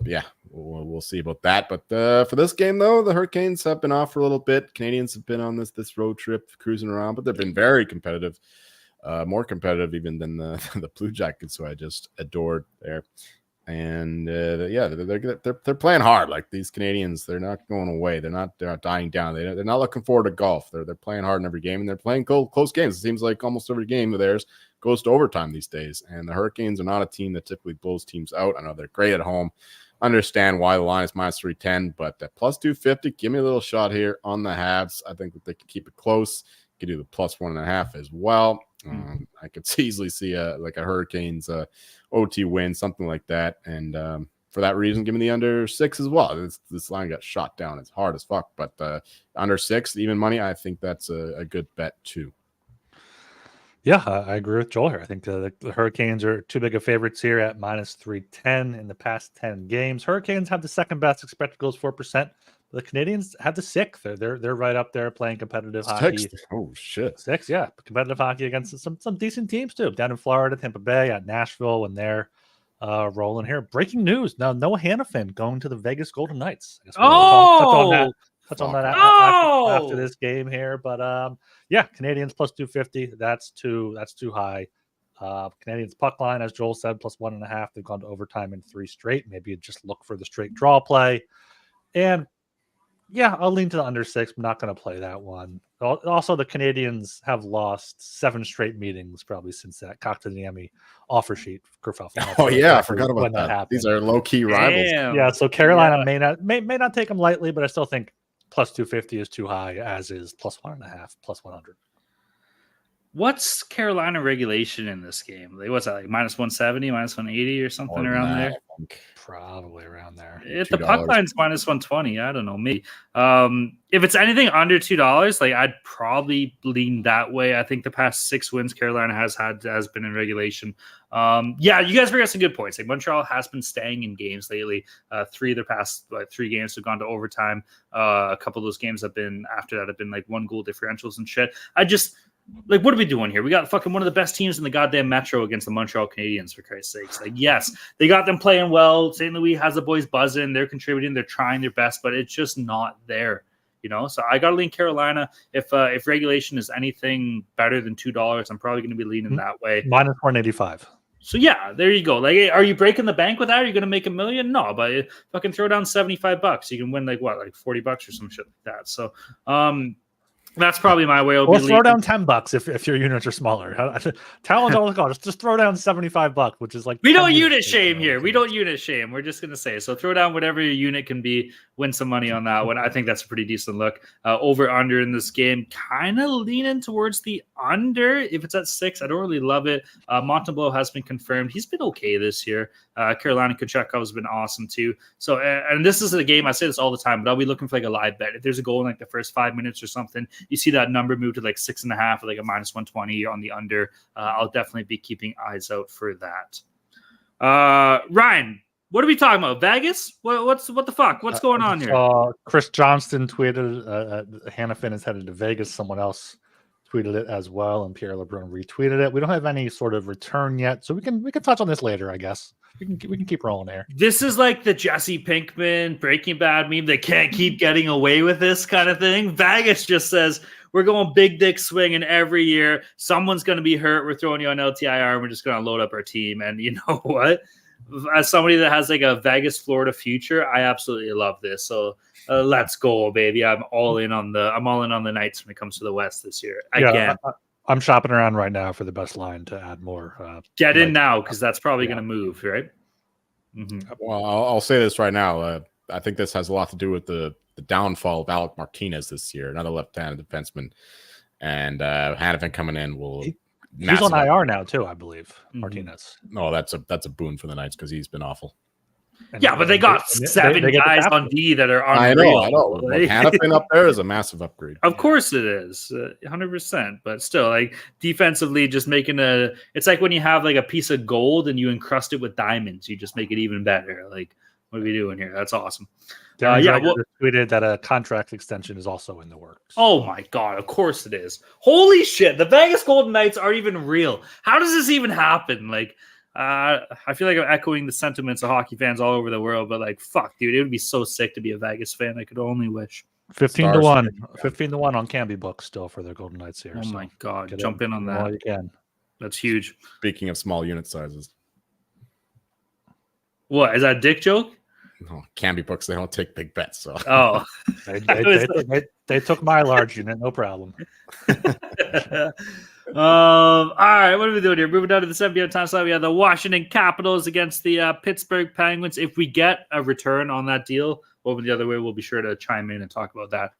Yeah, we'll see about that. But for this game, though, the Hurricanes have been off for a little bit. Canadians have been on this road trip cruising around, but they've been very competitive, more competitive even than the Blue Jackets, who I just adored there. And yeah, they're playing hard. Like these Canadians, they're not going away. They're not dying down. They're not looking forward to golf. They're playing hard in every game, and they're playing close games. It seems like almost every game of theirs goes to overtime these days. And the Hurricanes are not a team that typically blows teams out. I know they're great at home. Understand why the line is -310, but at +250, give me a little shot here on the Habs. I think that they can keep it close. Could do the +1.5 as well. I could easily see a Hurricanes OT win, something like that. And for that reason, give me the under 6 as well. This line got shot down. It's hard as fuck, but under 6, even money, I think that's a good bet too. Yeah, I agree with Joel here. I think the Hurricanes are too big of favorites here at -310 in the past 10 games. Hurricanes have the second best expected goals +4%. The Canadians have the 6th. They're right up there playing competitive hockey. Oh shit, 6, yeah, competitive hockey against some decent teams too. Down in Florida, Tampa Bay, at Nashville, when they're rolling here. Breaking news: now Noah Hannafin going to the Vegas Golden Knights. I guess we'll touch on that after this game here. But yeah, Canadians +250. That's too high. Canadians puck line, as Joel said, +1.5. They've gone to overtime in 3 straight. Maybe you just look for the straight draw play. And yeah, I'll lean to the under 6. I'm not going to play that one. Also, the Canadians have lost 7 straight meetings probably since that Kotkaniemi offer sheet. Oh yeah, I forgot about that. These are low key rivals. Yeah, so Carolina may not take them lightly, but I still think +250 is too high, as is +1.5, +100. What's Carolina regulation in this game? What's that, like -170, -180 or something around there? Probably around there. If the puck line's -120, I don't know, maybe. If it's anything under $2, like I'd probably lean that way. I think the past 6 wins Carolina has been in regulation. Yeah, you guys bring up some good points. Like Montreal has been staying in games lately. 3 of their past 3 games have gone to overtime. A couple of those games have been after that have been like 1-goal differentials and shit. Like, what are we doing here? We got fucking one of the best teams in the goddamn Metro against the Montreal Canadiens, for Christ's sakes. Like, yes, they got them playing well. St. Louis has the boys buzzing. They're contributing. They're trying their best, but it's just not there, you know? So I got to lean Carolina. If regulation is anything better than $2, I'm probably going to be leaning that way. -185. So, yeah, there you go. Like, are you breaking the bank with that? Are you going to make $1 million? No, but fucking throw down $75. You can win, like $40 or some shit like that. So, that's probably my way. Or throw down $10 if your units are smaller. Talon's all like, just throw down $75, which is like we don't unit shame here. We don't unit shame. We're just gonna say so. Throw down whatever your unit can be. Win some money on that one. I think that's a pretty decent look. Over under in this game, kind of leaning towards the under. If it's at 6, I don't really love it. Montembeault has been confirmed. He's been okay this year. Carolina Kochetkov has been awesome too. So, and this is a game, I say this all the time, but I'll be looking for like a live bet. If there's a goal in like the first 5 minutes or something, you see that number move to like 6.5 or like a -120 on the under. I'll definitely be keeping eyes out for that. Ryan, what are we talking about? Vegas? What the fuck? What's going on here? Chris Johnston tweeted Hannafin is headed to Vegas. Someone else tweeted it as well, and Pierre LeBrun retweeted it. We don't have any sort of return yet, so we can touch on this later, I guess. We can keep rolling here. This is like the Jesse Pinkman Breaking Bad meme. They can't keep getting away with this kind of thing. Vegas just says we're going big dick swinging every year. Someone's going to be hurt. We're throwing you on LTIR, and we're just going to load up our team. And you know what? As somebody that has like a Vegas, Florida future, I absolutely love this. So let's go, baby. I'm all in on the Knights when it comes to the West this year. Again. Yeah, I'm shopping around right now for the best line to add more. Get in now, because that's probably going to move, right? Mm-hmm. Well, I'll say this right now. I think this has a lot to do with the downfall of Alec Martinez this year, another left-handed defenseman, and Hannafin coming in will. He's on IR now too, I believe. Martinez. No, that's a boon for the Knights because he's been awful. Yeah, but they got seven guys on D that are unreal. I know. Like, Hannafin up there is a massive upgrade. Of course it is, 100%. But still, like defensively, just making it's like when you have like a piece of gold and you encrust it with diamonds, you just make it even better. Like, what are we doing here? That's awesome. Tweeted that a contract extension is also in the works. Oh my God, of course it is. Holy shit, the Vegas Golden Knights aren't even real. How does this even happen? Like, I feel like I'm echoing the sentiments of hockey fans all over the world, but like, fuck, dude, it would be so sick to be a Vegas fan. I could only wish. 15-1, 15-1 on Canby books still for their Golden Knights here. Oh my God, jump in on that. You can. That's huge. Speaking of small unit sizes. What, is that a dick joke? No, Canby books, they don't take big bets. So they took my large unit, no problem. All right, what are we doing here? Moving down to the 7 p.m. time slot, we have the Washington Capitals against the Pittsburgh Penguins. If we get a return on that deal over the other way, we'll be sure to chime in and talk about that.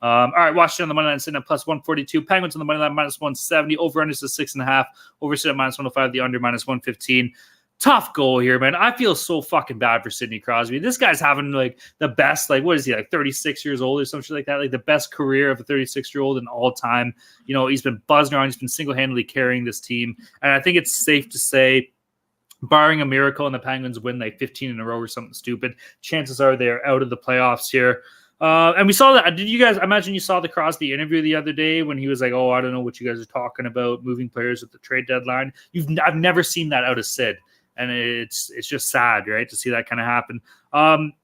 All right, Washington on the money line sitting at plus 142. Penguins on the money line minus 170. Over under to 6.5. Over sit at minus 105. The under minus 115. Tough goal here, man. I feel so fucking bad for Sidney Crosby. This guy's having like the best, like, what is he, like 36 years old or something like that? Like the best career of a 36-year-old in all time. You know, he's been buzzing around. He's been single-handedly carrying this team. And I think it's safe to say, barring a miracle and the Penguins win like 15 in a row or something stupid, chances are they're out of the playoffs here. And we saw that. Did you guys, I imagine you saw the Crosby interview the other day when he was like, oh, I don't know what you guys are talking about, moving players at the trade deadline. I've never seen that out of Sid. And it's just sad, right, to see that kind of happen.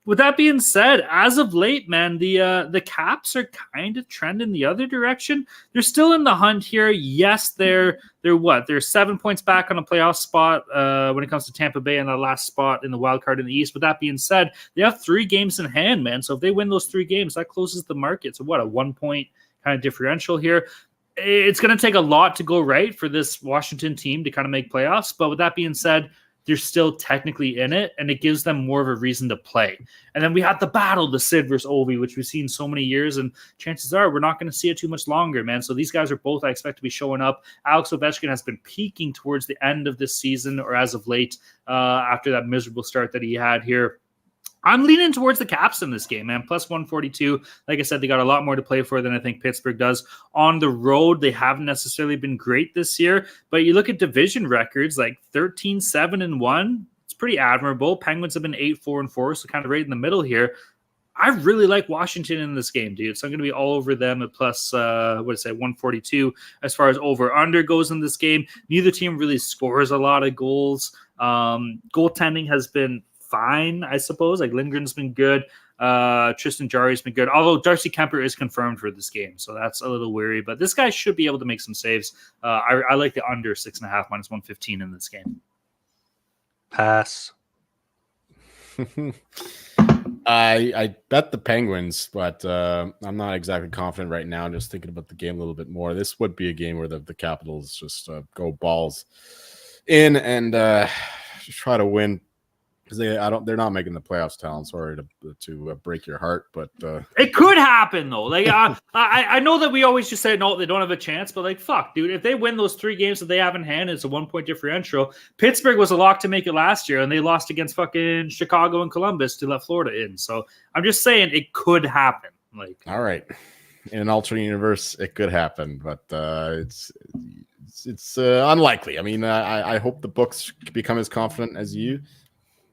With that being said, as of late, man, the Caps are kind of trending the other direction. They're still in the hunt here. Yes, they're what? They're 7 points back on a playoff spot when it comes to Tampa Bay and the last spot in the wild card in the East. With that being said, they have 3 games in hand, man. So if they win those 3 games, that closes the market. So what, a 1 point kind of differential here. It's going to take a lot to go right for this Washington team to kind of make playoffs. But with that being said, they're still technically in it, and it gives them more of a reason to play. And then we had the battle, the Sid versus Ovi, which we've seen so many years, and chances are we're not going to see it too much longer, man. So these guys are both, I expect, to be showing up. Alex Ovechkin has been peaking towards the end of this season, or as of late, after that miserable start that he had here. I'm leaning towards the Caps in this game, man. Plus 142. Like I said, they got a lot more to play for than I think Pittsburgh does. On the road, they haven't necessarily been great this year. But you look at division records, like 13-7-1. It's pretty admirable. Penguins have been 8-4-4, so kind of right in the middle here. I really like Washington in this game, dude. So I'm going to be all over them at plus, 142 as far as over-under goes in this game. Neither team really scores a lot of goals. Goaltending has been fine, I suppose. Like Lindgren's been good. Tristan Jarry's been good. Although Darcy Kemper is confirmed for this game, so that's a little weary. But this guy should be able to make some saves. I like the under 6.5 minus 115 in this game. Pass. I bet the Penguins, but I'm not exactly confident right now. I'm just thinking about the game a little bit more. This would be a game where the Capitals just go balls in and just try to win. Because they're not making the playoffs, Talon. Sorry to break your heart, but it could happen though. Like I know that we always just say no, they don't have a chance, but like fuck, dude, if they win those 3 games that they have in hand, it's a 1 point differential. Pittsburgh was a lock to make it last year, and they lost against fucking Chicago and Columbus to let Florida in. So I'm just saying it could happen. Like, all right, in an alternate universe, it could happen, but it's unlikely. I mean, I hope the books become as confident as you.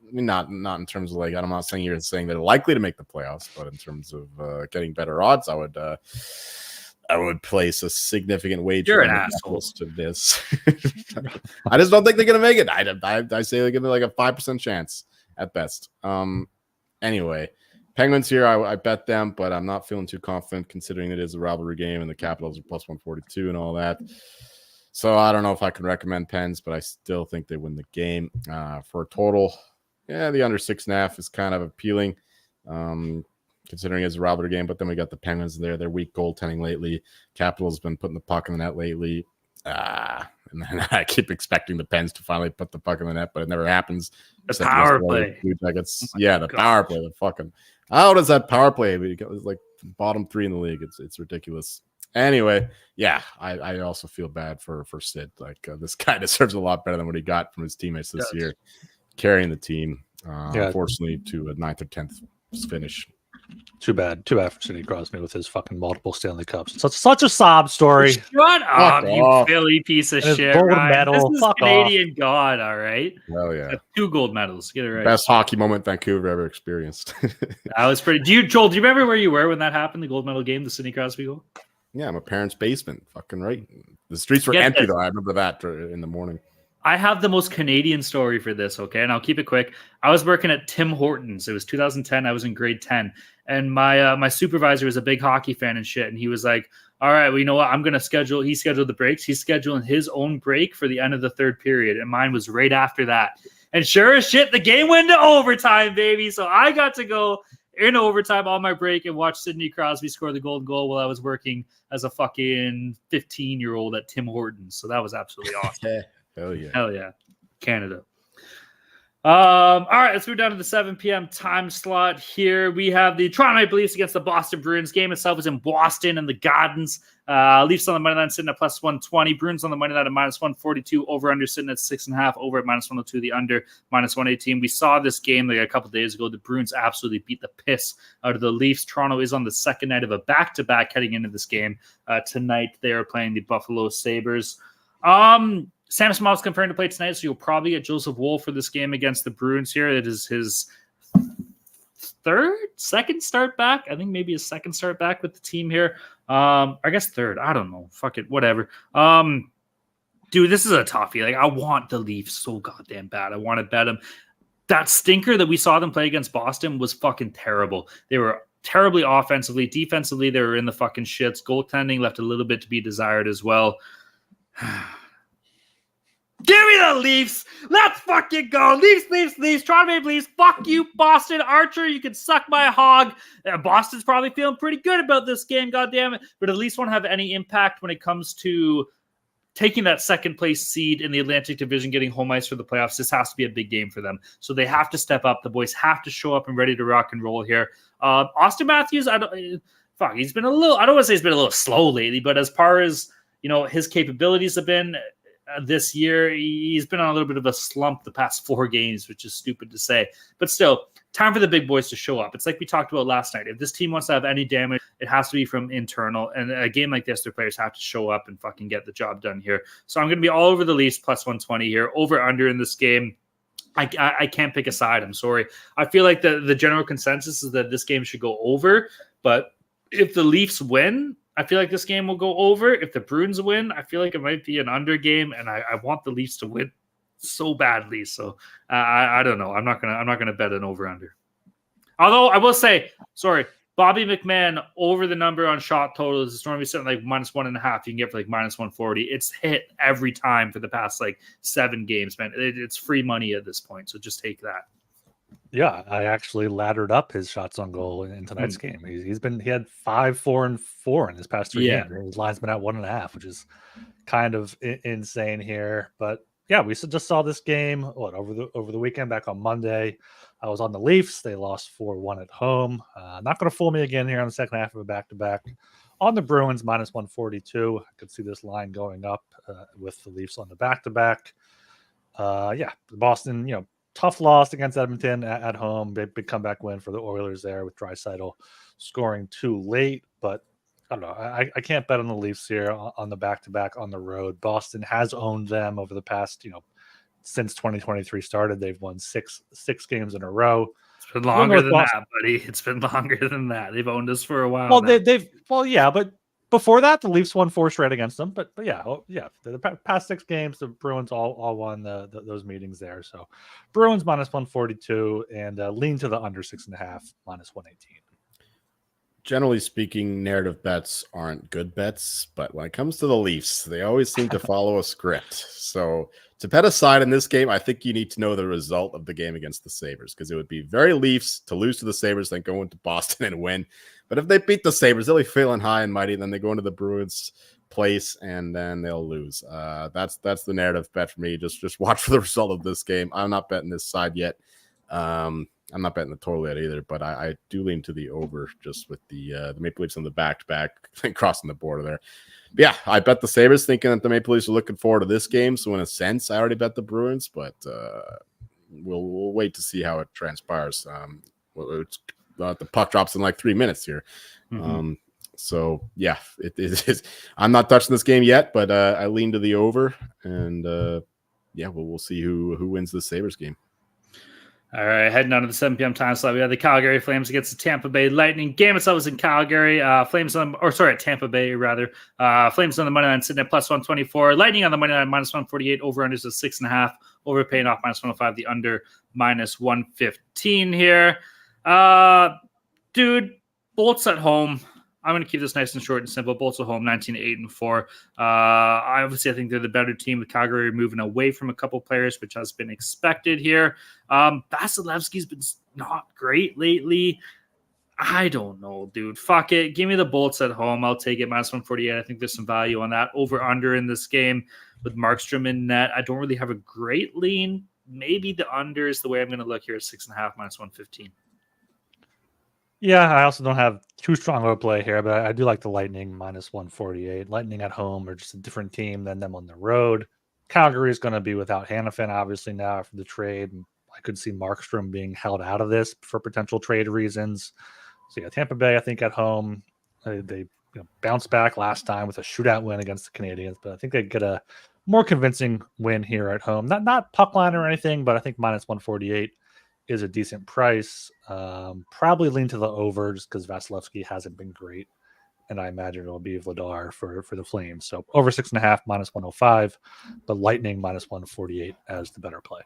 I mean, not in terms of like, I'm not saying you're saying they're likely to make the playoffs, but in terms of getting better odds, I would place a significant wager. You're an asshole to this. I just don't think they're gonna make it. I say they're gonna like a 5% chance at best. Anyway, Penguins here, I bet them, but I'm not feeling too confident considering it is a rivalry game and the Capitals are plus 142 and all that. So I don't know if I can recommend Pens, but I still think they win the game. For a total, yeah, the under 6.5 is kind of appealing, considering it's a rivalry game. But then we got the Penguins there. They're weak goaltending lately. Capitals been putting the puck in the net lately. And then I keep expecting the Pens to finally put the puck in the net, but it never happens. The power play. The power play. The fucking how does that power play? It's like bottom 3 in the league. It's ridiculous. Anyway, yeah, I also feel bad for Sid. Like this guy deserves a lot better than what he got from his teammates this year, carrying the team. Unfortunately, to a 9th or 10th finish. Too bad for Sidney Crosby with his fucking multiple Stanley Cups. Such a sob story. Shut up, you off. Philly piece of And his shit, gold Ryan. medal. This is Fuck Canadian God, all right? Hell yeah. 2 gold medals. Get it right. Best hockey moment Vancouver ever experienced. That was pretty. Joel, do you remember where you were when that happened, the gold medal game, the Sidney Crosby goal? Yeah, my parents' basement. Fucking right. The streets were Get empty, this. though. I remember that in the morning. I have the most Canadian story for this, okay? And I'll keep it quick. I was working at Tim Hortons. It was 2010. I was in grade 10. And my supervisor was a big hockey fan and shit. And he was like, all right, well, you know what? I'm going to schedule. He scheduled the breaks. He's scheduling his own break for the end of the 3rd period. And mine was right after that. And sure as shit, the game went to overtime, baby. So I got to go in overtime on my break and watch Sidney Crosby score the golden goal while I was working as a fucking 15-year-old at Tim Hortons. So that was absolutely awesome. Hell yeah. Hell yeah. Canada. All right, let's move down to the 7 p.m. time slot here. We have the Toronto Maple Leafs against the Boston Bruins. Game itself is in Boston and the Gardens. Leafs on the money line sitting at plus 120. Bruins on the money line at minus 142. Over under sitting at 6.5. Over at minus 102. The under minus 118. We saw this game like a couple days ago. The Bruins absolutely beat the piss out of the Leafs. Toronto is on the second night of a back-to-back heading into this game. Tonight they are playing the Buffalo Sabres. Sam Small's confirmed to play tonight, so you'll probably get Joseph Woll for this game against the Bruins here. It is his second start back. I think maybe his second start back with the team here. I guess third. I don't know. Fuck it. Whatever. Dude, this is a toughie. Like, I want the Leafs so goddamn bad. I want to bet them. That stinker that we saw them play against Boston was fucking terrible. They were terribly offensively. Defensively, they were in the fucking shits. Goaltending left a little bit to be desired as well. Give me the Leafs. Let's fucking go. Leafs. Toronto Maple Leafs. Fuck you, Boston. Archer, you can suck my hog. Boston's probably feeling pretty good about this game, goddammit. But at least won't have any impact when it comes to taking that second place seed in the Atlantic Division, getting home ice for the playoffs. This has to be a big game for them. So they have to step up. The boys have to show up and ready to rock and roll here. Austin Matthews, he's been a little, I don't want to say he's been a little slow lately, but as far as, his capabilities have been, this year, he's been on a little bit of a slump the past 4 games, which is stupid to say. But still, time for the big boys to show up. It's like we talked about last night. If this team wants to have any damage, it has to be from internal. And a game like this, their players have to show up and fucking get the job done here. So I'm going to be all over the Leafs plus 120 here. Over under in this game. I can't pick a side. I'm sorry. I feel like the general consensus is that this game should go over. But if the Leafs win, I feel like this game will go over. If the Bruins win, I feel like it might be an under game, and I want the Leafs to win so badly. So I don't know. I'm not gonna bet an over under. Although I will say, Bobby McMahon over the number on shot totals is normally sitting like minus 1.5. You can get for like minus 140. It's hit every time for the past like 7 games, man. It's free money at this point. So just take that. Yeah, I actually laddered up his shots on goal in tonight's game. He had 5, 4, and 4 in his past 3 games. His line's been at 1.5, which is kind of insane here. But yeah, we just saw this game over the weekend back on Monday. I was on the Leafs. They lost 4-1 at home. Not going to fool me again here on the second half of a back-to-back. On the Bruins, minus 142. I could see this line going up with the Leafs on the back-to-back. Boston, tough loss against Edmonton at home. Big comeback win for the Oilers there with Draisaitl scoring too late. But I don't know. I can't bet on the Leafs here on the back-to-back on the road. Boston has owned them over the past, since 2023 started. They've won six games in a row. It's been longer than that, buddy. It's been longer than that. They've owned us for a while. Well, but before that, the Leafs won 4 straight against them. But the past 6 games, the Bruins all won those meetings there. So Bruins minus 142 and lean to the under 6.5 minus 118. Generally speaking, narrative bets aren't good bets, but when it comes to the Leafs, they always seem to follow a script. So to bet a side in this game, I think you need to know the result of the game against the Sabres, because it would be very Leafs to lose to the Sabres, then go into Boston and win. But if they beat the Sabres, they'll be feeling high and mighty, and then they go into the Bruins place and then they'll lose. That's the narrative bet for me. Just watch for the result of this game. I'm not betting this side yet. I'm not betting the total yet either, but I do lean to the over just with the Maple Leafs on the back-to-back crossing the border there. But yeah, I bet the Sabres thinking that the Maple Leafs are looking forward to this game. So in a sense, I already bet the Bruins, but we'll wait to see how it transpires. The puck drops in like 3 minutes here. So yeah, it is. I'm not touching this game yet, but I lean to the over, and we'll see who wins the Sabres game. All right, heading on to the 7 p.m. time slot, we have the Calgary Flames against the Tampa Bay Lightning. Game itself was in Calgary. At Tampa Bay, rather. Flames on the money line sitting at plus 124. Lightning on the money line minus 148. Over-under is 6.5. Over paying off minus 105. The under minus 115 here. Dude, Bolts at home. I'm going to keep this nice and short and simple. Bolts at home, 19-8-4. I think they're the better team, with Calgary moving away from a couple players, which has been expected here. Vasilevsky's been not great lately. I don't know, dude. Fuck it. Give me the Bolts at home. I'll take it. Minus 148. I think there's some value on that. Over-under in this game with Markstrom in net. I don't really have a great lean. Maybe the under is the way I'm going to look here at 6.5, minus 115. Yeah, I also don't have too strong of a play here, but I do like the Lightning minus 148. Lightning at home are just a different team than them on the road. Calgary is going to be without Hannafin, obviously, now after the trade. I could see Markstrom being held out of this for potential trade reasons. So yeah, Tampa Bay, I think at home, they bounced back last time with a shootout win against the Canadiens, but I think they get a more convincing win here at home. Not puck line or anything, but I think minus 148 is a decent price. Probably lean to the over just because Vasilevsky hasn't been great, and I imagine it'll be Vladar for the Flames. So over 6.5, minus 105, but Lightning minus 148 as the better play.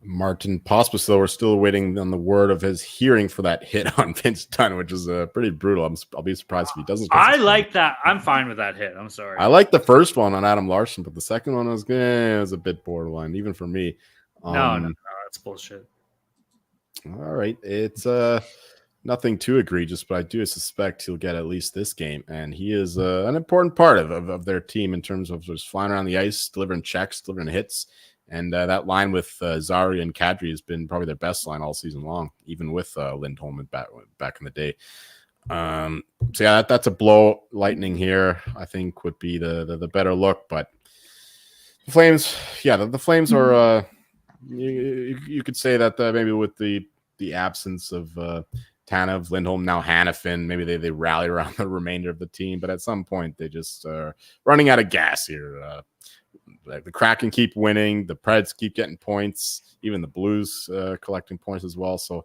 Martin Pospisil, we're still waiting on the word of his hearing for that hit on Vince Dunn, which is pretty brutal. I'll be surprised if he doesn't. I like that. I'm fine with that hit. I'm sorry. I like the first one on Adam Larson, but the second one was a bit borderline, even for me. No, that's bullshit. All right. It's nothing too egregious, but I do suspect he'll get at least this game. And he is an important part of their team in terms of just flying around the ice, delivering checks, delivering hits. And that line with Zari and Kadri has been probably their best line all season long, even with Lindholm back in the day. So yeah, that's a blow. Lightning here, I think, would be the better look. But the Flames, the Flames are... You could say that maybe with the absence of Tanev, Lindholm, now Hannafin, maybe they rally around the remainder of the team. But at some point, they just are running out of gas here. The Kraken keep winning. The Preds keep getting points. Even the Blues collecting points as well. So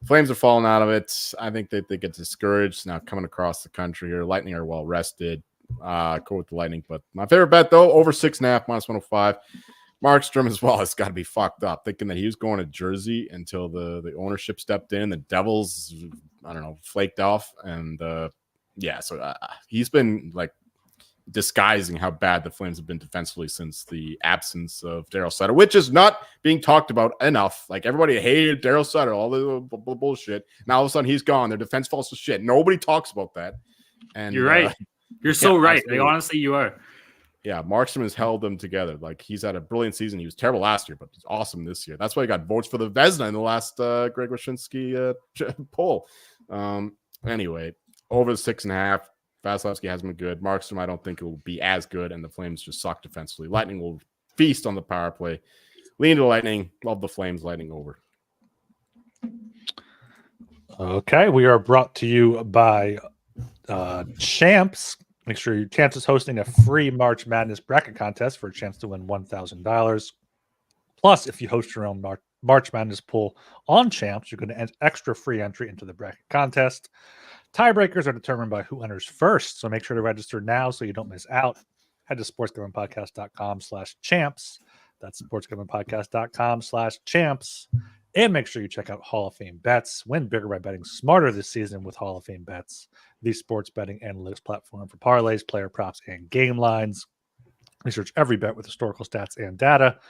Flames are falling out of it. I think they get discouraged now coming across the country here. Lightning are well rested. Go with the Lightning. But my favorite bet, though, over 6.5, minus 105. Markstrom as well has got to be fucked up, thinking that he was going to Jersey until the ownership stepped in. The Devils, flaked off. And so he's been like disguising how bad the Flames have been defensively since the absence of Daryl Sutter, which is not being talked about enough. Like, everybody hated Daryl Sutter, all the bullshit. Now all of a sudden he's gone. Their defense falls to shit. Nobody talks about that. And you're right. You're so right. Absolutely. Like, honestly, you are. Yeah, Markstrom has held them together. Like, he's had a brilliant season. He was terrible last year, but he's awesome this year. That's why he got votes for the Vezina in the last Greg Wyshynski poll. Anyway, over the 6.5. Vasilevsky hasn't been good. Markstrom, I don't think it will be as good, and the Flames just suck defensively. Lightning will feast on the power play. Lean to Lightning. Love the Flames. Lightning over. Okay, we are brought to you by Champs. Make sure your Champs is hosting a free March Madness bracket contest for a chance to win $1,000. Plus, if you host your own March Madness pool on Champs, you're going to extra free entry into the bracket contest. Tiebreakers are determined by who enters first, so make sure to register now so you don't miss out. Head to sportsgamblingpodcast.com/champs. That's sportsgamblingpodcast.com/champs. And make sure you check out Hall of Fame Bets. Win bigger by betting smarter this season with Hall of Fame Bets, the sports betting analytics platform for parlays, player props, and game lines. Research every bet with historical stats and data.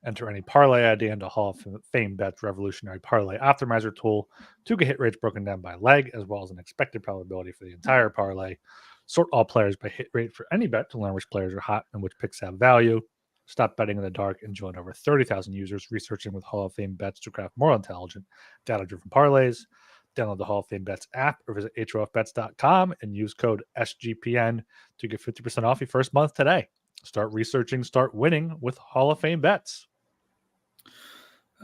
Enter any parlay ID into Hall of Fame Bets revolutionary parlay optimizer tool to get hit rates broken down by leg, as well as an expected probability for the entire parlay. Sort all players by hit rate for any bet to learn which players are hot and which picks have value. Stop betting in the dark and join over 30,000 users researching with Hall of Fame Bets to craft more intelligent, data-driven parlays. Download the Hall of Fame Bets app or visit HOFBets.com and use code SGPN to get 50% off your first month today. Start researching, start winning with Hall of Fame Bets.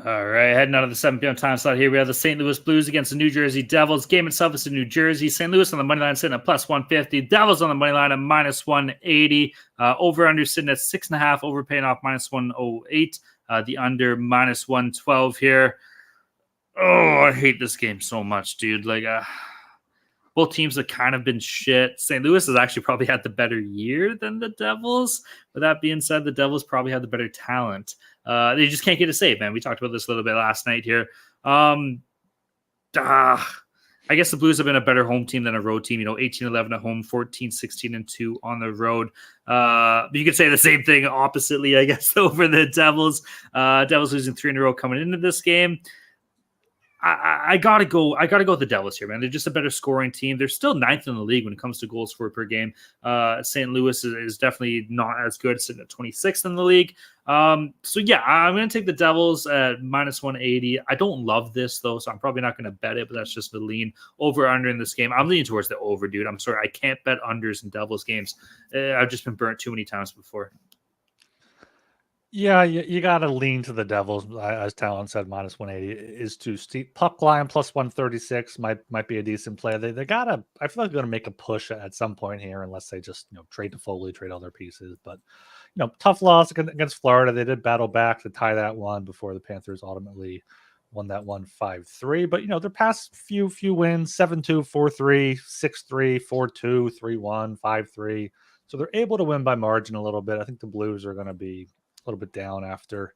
All right, heading out of the 7 p.m. time slot here, we have the St. Louis Blues against the New Jersey Devils. Game itself is in New Jersey. St. Louis on the money line sitting at plus 150. Devils on the money line at minus 180. Over under sitting at 6.5. Over paying off minus 108. The under minus 112 here. Oh, I hate this game so much, dude. Like, both teams have kind of been shit. St. Louis has actually probably had the better year than the Devils. With that being said, the Devils probably have the better talent. They just can't get a save, man. We talked about this a little bit last night here. I guess the Blues have been a better home team than a road team. 18-11 at home, 14-16-2 on the road. But you could say the same thing oppositely, I guess, over the Devils. Devils losing 3 in a row coming into this game. I gotta go with the Devils here, man. They're just a better scoring team. They're still 9th in the league when it comes to goals scored per game. St. Louis is definitely not as good, sitting at 26th in the league. So yeah, I'm gonna take the Devils at minus 180. I don't love this though, so I'm probably not gonna bet it, but that's just the lean over under in this game. I'm leaning towards the over, dude. I'm sorry, I can't bet unders in Devils games. I've just been burnt too many times before. Yeah, you got to lean to the Devils. As Talon said, minus 180 is too steep. Puck line plus 136 might be a decent play. They gotta. I feel like they're gonna make a push at some point here, unless they just trade to Foley, trade other pieces. But tough loss against Florida. They did battle back to tie that one before the Panthers ultimately won that one 5-3. But their past few wins 7-2, 4-3, 6-3, 4-2, 3-1, 5-3. So they're able to win by margin a little bit. I think the Blues are going to be a little bit down after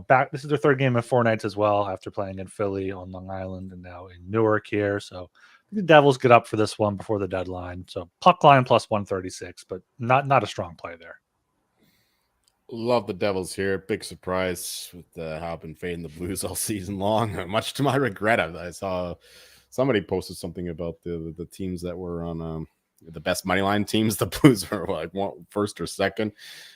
back. This is their 3rd game in 4 nights as well, after playing in Philly, on Long Island, and now in Newark here. So the Devils get up for this one before the deadline. So puck line plus 136, but not a strong play there. Love the Devils here. Big surprise with how I've been fading the Blues all season long. Much to my regret, I saw somebody posted something about the teams that were on the best money line teams. The Blues were like first or second.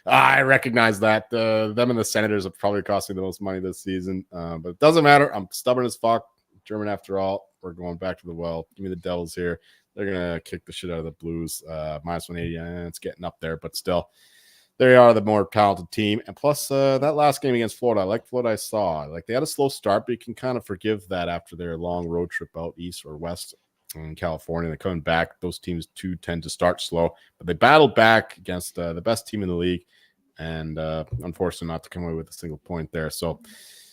I recognize that them and the Senators have probably cost me the most money this season, but it doesn't matter. I'm stubborn as fuck. German after all. We're going back to the well. Give me the Devils here. They're gonna kick the shit out of the Blues. Minus 180. It's getting up there, but still, they are the more talented team. And plus, that last game against Florida, I liked what I saw. Like, they had a slow start, but you can kind of forgive that after their long road trip out east or west in California. They're coming back. Those teams too tend to start slow, but they battled back against the best team in the league, and unfortunately not to come away with a single point there. So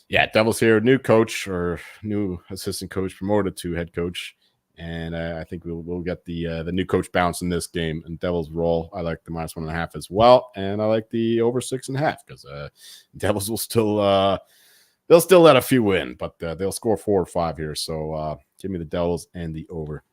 yeah, Devils here, new coach or new assistant coach promoted to head coach, and I think we'll get the new coach bounce in this game, and Devils roll. I like the minus 1.5 as well, and I like the over 6.5 because Devils will still they'll still let a few win, but they'll score 4 or 5 here. So give me the Devils and the over.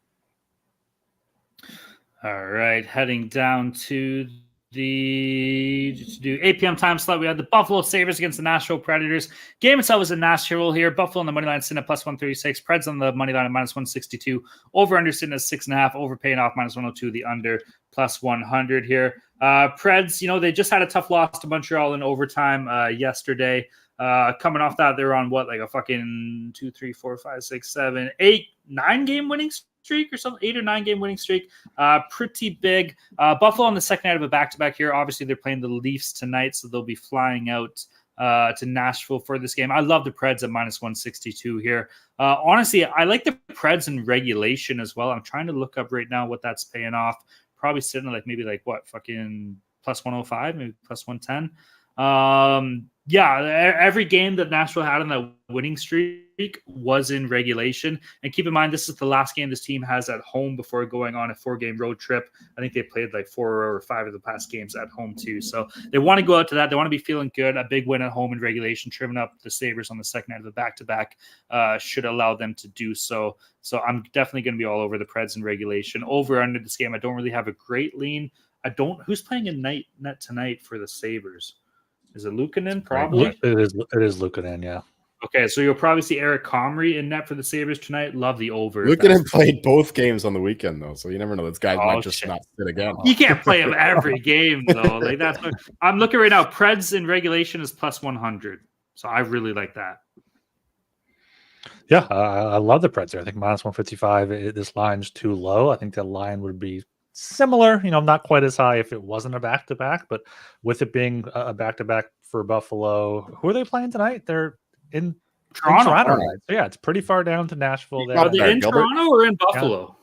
All right, heading down to the 8 p.m. time slot. We had the Buffalo Sabres against the Nashville Predators. Game itself was in Nashville here. Buffalo on the money line sitting at plus 136. Preds on the money line at minus 162. Over under sitting at 6.5. Over paying off minus 102. The under plus 100 here. Preds, they just had a tough loss to Montreal in overtime yesterday. Coming off that, they're on like a fucking 2, 3, 4, 5, 6, 7, 8, 9 game winning streak or something, 8 or 9 game winning streak. Pretty big. Buffalo on the second night of a back-to-back here. Obviously, they're playing the Leafs tonight, so they'll be flying out to Nashville for this game. I love the Preds at minus 162 here. Honestly, I like the Preds in regulation as well. I'm trying to look up right now what that's paying off. Probably sitting at fucking plus 105, maybe plus 110. Every game that Nashville had on that winning streak was in regulation. And keep in mind, this is the last game this team has at home before going on a 4-game road trip. I think they played 4 or 5 of the past games at home too. So they want to go out to that. They want to be feeling good. A big win at home in regulation, trimming up the Sabres on the second night of the back-to-back should allow them to do so. So I'm definitely going to be all over the Preds in regulation. Over under this game, I don't really have a great lean. Who's playing in net tonight for the Sabres? Is it Luukkonen? Probably. It is Luukkonen, yeah. Okay, so you'll probably see Eric Comrie in net for the Sabres tonight. Love the over. Luukkonen played both games on the weekend, though, so you never know. This guy might just not sit again. You can't play him every game, though. That's what I'm looking right now. Preds in regulation is plus 100, so I really like that. Yeah, I love the Preds here. I think minus 155. This line's too low. I think the line would be similar, not quite as high if it wasn't a back-to-back, but with it being a back-to-back for Buffalo, who are they playing tonight? They're in Toronto. Right? So yeah, it's pretty far down to Nashville. Are they in Toronto or in Buffalo?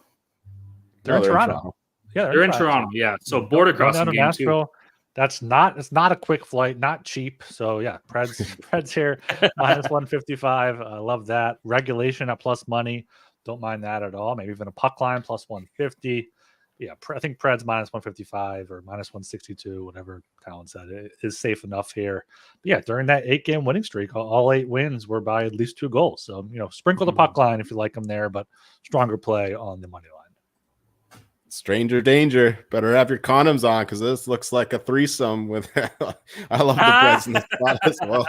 They're in Toronto. Yeah, they're in Toronto. Yeah, so border crossing game Nashville. too. It's not a quick flight, not cheap. So yeah, Preds here minus 155. I love that. Regulation at plus money. Don't mind that at all. Maybe even a puck line plus 150. Yeah, I think Preds minus 155 or minus 162, whatever Talon said, it is safe enough here. But yeah, during that 8-game winning streak, all 8 wins were by at least 2 goals. So, sprinkle the puck line if you like them there, but stronger play on the money line. Stranger danger. Better have your condoms on because this looks like a threesome with I love the Preds in the spot as well.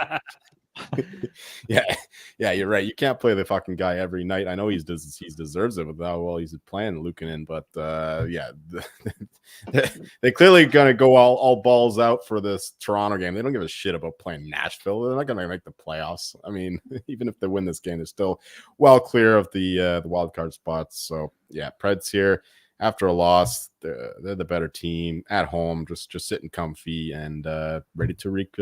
Yeah, you're right. You can't play the fucking guy every night. I know he deserves it with how well he's playing Luukkonen, but they clearly gonna go all balls out for this Toronto game. They don't give a shit about playing Nashville. They're not gonna make the playoffs. I mean, even if they win this game, they're still well clear of the wild card spots. So yeah, Preds here. After a loss, they're the better team at home, just sitting comfy and ready to wreak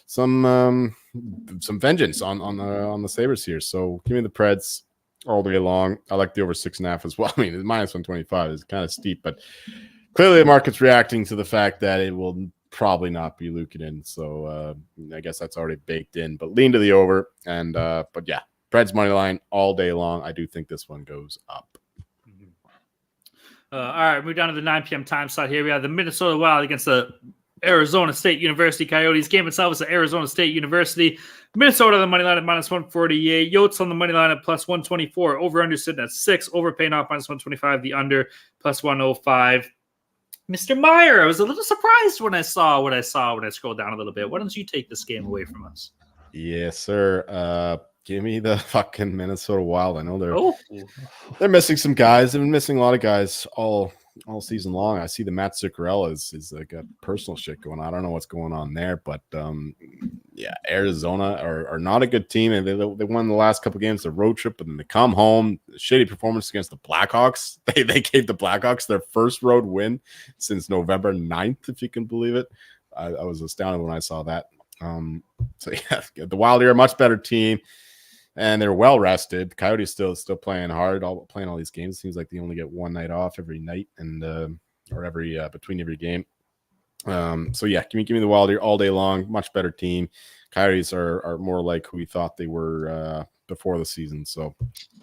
some vengeance on the Sabres here. So give me the Preds all the way along. I like the over 6.5 as well. I mean, minus 125 is kind of steep, but clearly the market's reacting to the fact that it will probably not be Luukkonen. So I guess that's already baked in. But lean to the over, and but yeah, Preds money line all day long. I do think this one goes up. All right, move down to the 9 p.m. time slot here. We have the Minnesota Wild against the Arizona State University Coyotes. Game itself is at Arizona State University. Minnesota on the money line at minus 148. Yotes on the money line at plus 124. Over under sitting at 6. Over paying off minus 125. The under plus 105. Mr. Meyer, I was a little surprised when I saw when I scrolled down a little bit. Why don't you take this game away from us? Yes, sir. Give me the fucking Minnesota Wild. I know they're missing some guys. They've been missing a lot of guys all season long. I see the Matt Zuccarello is got personal shit going on. I don't know what's going on there, but yeah, Arizona are not a good team, and they won the last couple games, the road trip, and then they come home. Shitty performance against the Blackhawks. They gave the Blackhawks their first road win since November 9th, if you can believe it. I was astounded when I saw that. So yeah, the Wild are a much better team. And they're well rested. Coyotes still playing hard, playing all these games. It seems like they only get one night off every night, and or every between every game. So yeah, give me the Wild here all day long. Much better team. Coyotes are more like who we thought they were before the season. So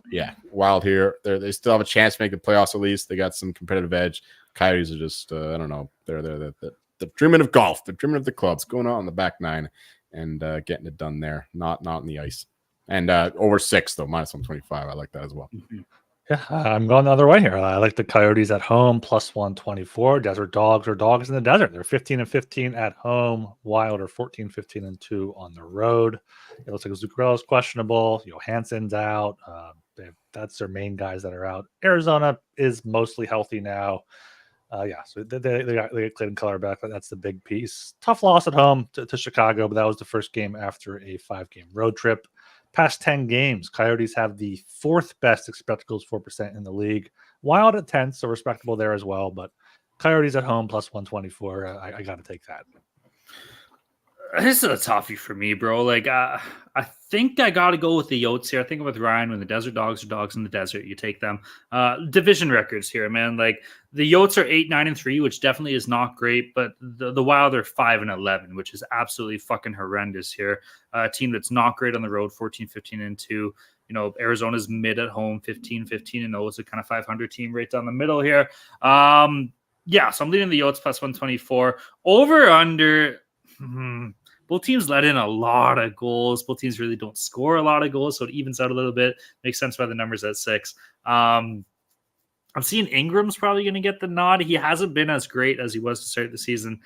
yeah, Wild here. They still have a chance to make the playoffs at least. They got some competitive edge. Coyotes are just I don't know. They're the dreaming of golf. They're dreaming of the clubs, going out on the back nine and getting it done there. Not on the ice. And over 6, though, minus 125. I like that as well. Yeah, I'm going the other way here. I like the Coyotes at home, plus 124. Desert Dogs are dogs in the desert. They're 15-15 at home. Wild are 14-15-2 on the road. It looks like Zuccarello's questionable. Johansson's out. That's their main guys that are out. Arizona is mostly healthy now. So they got Clayton Keller back. That's the big piece. Tough loss at home to Chicago, but that was the first game after a 5-game road trip. Past 10 games, Coyotes have the 4th best expected goals 4% in the league. Wild at 10th, so respectable there as well. But Coyotes at home plus 124. I got to take that. This is a toughie for me, bro. Like, I think I got to go with the Yotes here. I think I'm with Ryan. When the Desert Dogs are dogs in the desert, you take them. Division records here, man. Like, the Yotes are 8-9-3, which definitely is not great, but the Wild are 5-11, which is absolutely fucking horrendous here. A team that's not great on the road, 14-15-2. Arizona's mid at home, 15-15-0. It's a kind of 500 team right down the middle here. Yeah, so I'm leading the Yotes plus 124. Over under. Both teams let in a lot of goals. Both teams really don't score a lot of goals, so it evens out a little bit. Makes sense by the numbers at 6. I'm seeing Ingram's probably going to get the nod. He hasn't been as great as he was to start the season.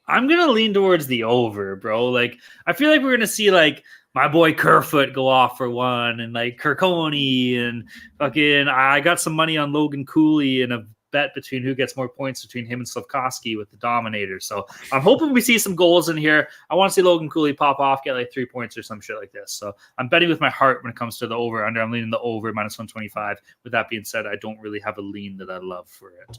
I'm going to lean towards the over, bro. Like, I feel like we're going to see, like, my boy Kerfoot go off for one, and, like, Kirkoni, and fucking I got some money on Logan Cooley and a bet between who gets more points between him and Slafkovsky with the Dominator. So I'm hoping we see some goals in here. I want to see Logan Cooley pop off, get like 3 points or some shit like this. So I'm betting with my heart when it comes to the over under. I'm leaning the over minus 125. With that being said, I don't really have a lean that I love for it.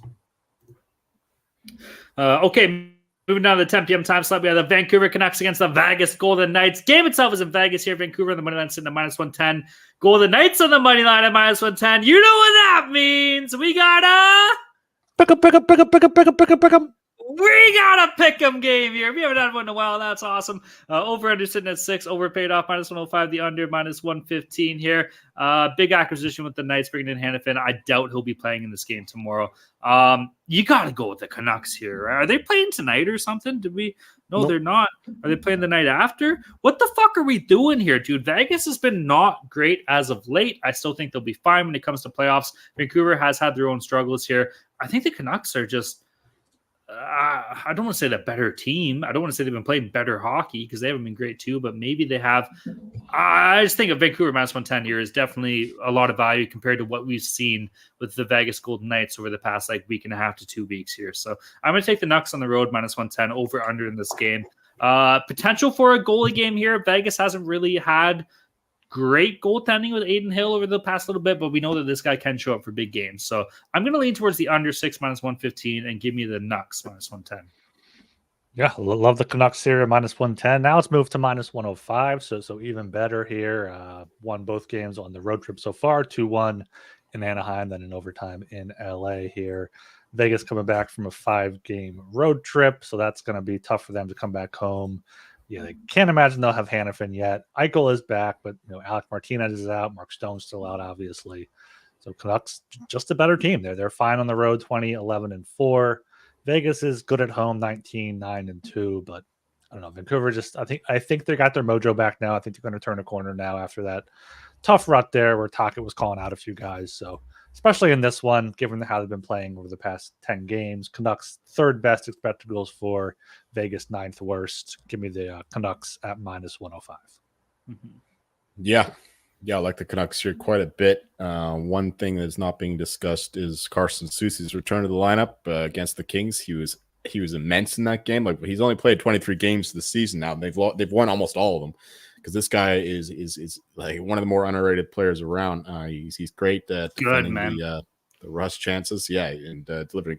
Okay. Moving down to the 10 p.m. time slot, we have the Vancouver Canucks against the Vegas Golden Knights. Game itself is in Vegas here. Vancouver on the money line sitting at -110. Golden Knights on the money line at -110. You know what that means. We got Pick 'em. We got a pick 'em game here. We haven't had one in a while. That's awesome. Over under sitting at 6. Over paid off -105. The under -115 here. Big acquisition with the Knights bringing in Hannafin. I doubt he'll be playing in this game tomorrow. You got to go with the Canucks here. Right? Are they playing tonight or something? Did we? No, Nope. they're not. Are they playing the night after? What the fuck are we doing here, dude? Vegas has been not great as of late. I still think they'll be fine when it comes to playoffs. Vancouver has had their own struggles here. I think the Canucks are just I don't want to say the better team. I don't want to say they've been playing better hockey because they haven't been great too, but maybe they have. I just think of Vancouver -110 here is definitely a lot of value compared to what we've seen with the Vegas Golden Knights over the past week and a half to 2 weeks here. So I'm going to take the Nucks on the road -110 over under in this game. Potential for a goalie game here. Vegas hasn't really had great goaltending with Aiden Hill over the past little bit, but we know that this guy can show up for big games. So I'm going to lean towards the under 6 -115 and give me the Nucks -110. Yeah, love the Canucks here at -110. Now it's moved to -105, so even better here. Won both games on the road trip so far, 2-1 in Anaheim, then in overtime in LA here. Vegas coming back from a 5-game road trip, so that's going to be tough for them to come back home. Yeah, they can't imagine they'll have Hannafin yet. Eichel is back, but Alec Martinez is out. Mark Stone's still out, obviously. So Canucks just a better team. They're fine on the road, 20-11-4. Vegas is good at home, 19-9-2. But I don't know. Vancouver I think they got their mojo back now. I think they're going to turn a corner now after that tough rut there where Tocchet was calling out a few guys. So especially in this one, given how they've been playing over the past 10 games. Canucks 3rd best expected goals for, Vegas 9th worst. Give me the Canucks at -105. Mm-hmm. Yeah, I like the Canucks here quite a bit. One thing that's not being discussed is Carson Soucy's return to the lineup against the Kings. He was immense in that game. He's only played 23 games this season now. They've won almost all of them. Because this guy is like one of the more underrated players around. He's great at defending the rush chances, and delivering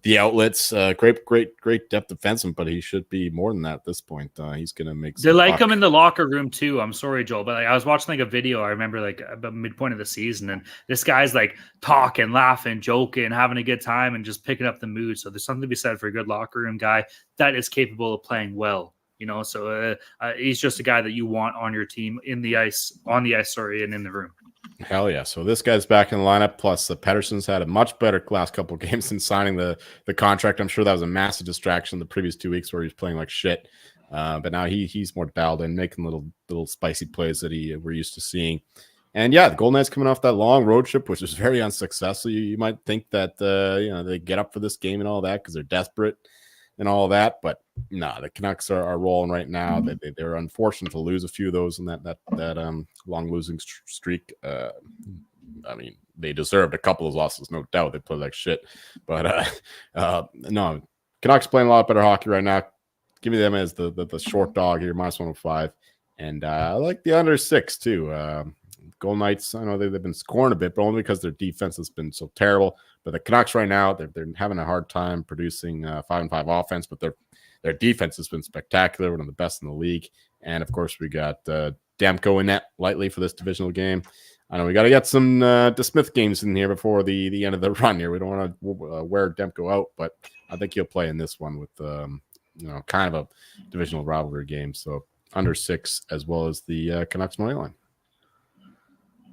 the outlets. Great depth defenseman, but he should be more than that at this point. He's gonna make. They like him in the locker room too. I'm sorry, Joel, but I was watching a video. I remember about midpoint of the season, and this guy's talking, laughing, joking, having a good time, and just picking up the mood. So there's something to be said for a good locker room guy that is capable of playing well. So he's just a guy that you want on your team on the ice, and in the room. Hell yeah. So this guy's back in the lineup. Plus, Pettersson's had a much better last couple of games since signing the contract. I'm sure that was a massive distraction the previous 2 weeks where he was playing like shit. But now he's more dialed in, making little spicy plays that we're used to seeing. And yeah, the Golden Knights coming off that long road trip, which was very unsuccessful. You might think that they get up for this game and all that because they're desperate and all that, but the Canucks are rolling right now. They're unfortunate to lose a few of those in that long losing streak. I mean, they deserved a couple of losses, no doubt. They played like shit, but no, Canucks playing a lot better hockey right now. Give me them as the short dog here, -105, and I like the under 6 too. Golden Knights, I know they've been scoring a bit, but only because their defense has been so terrible. But the Canucks right now, they're having a hard time producing 5-5 offense, but their defense has been spectacular, one of the best in the league. And of course, we got Demko in net lightly for this divisional game. I know we got to get some DeSmith games in here before the end of the run here. We don't want to wear Demko out, but I think he'll play in this one with kind of a divisional rivalry game. So under 6 as well as the Canucks money line.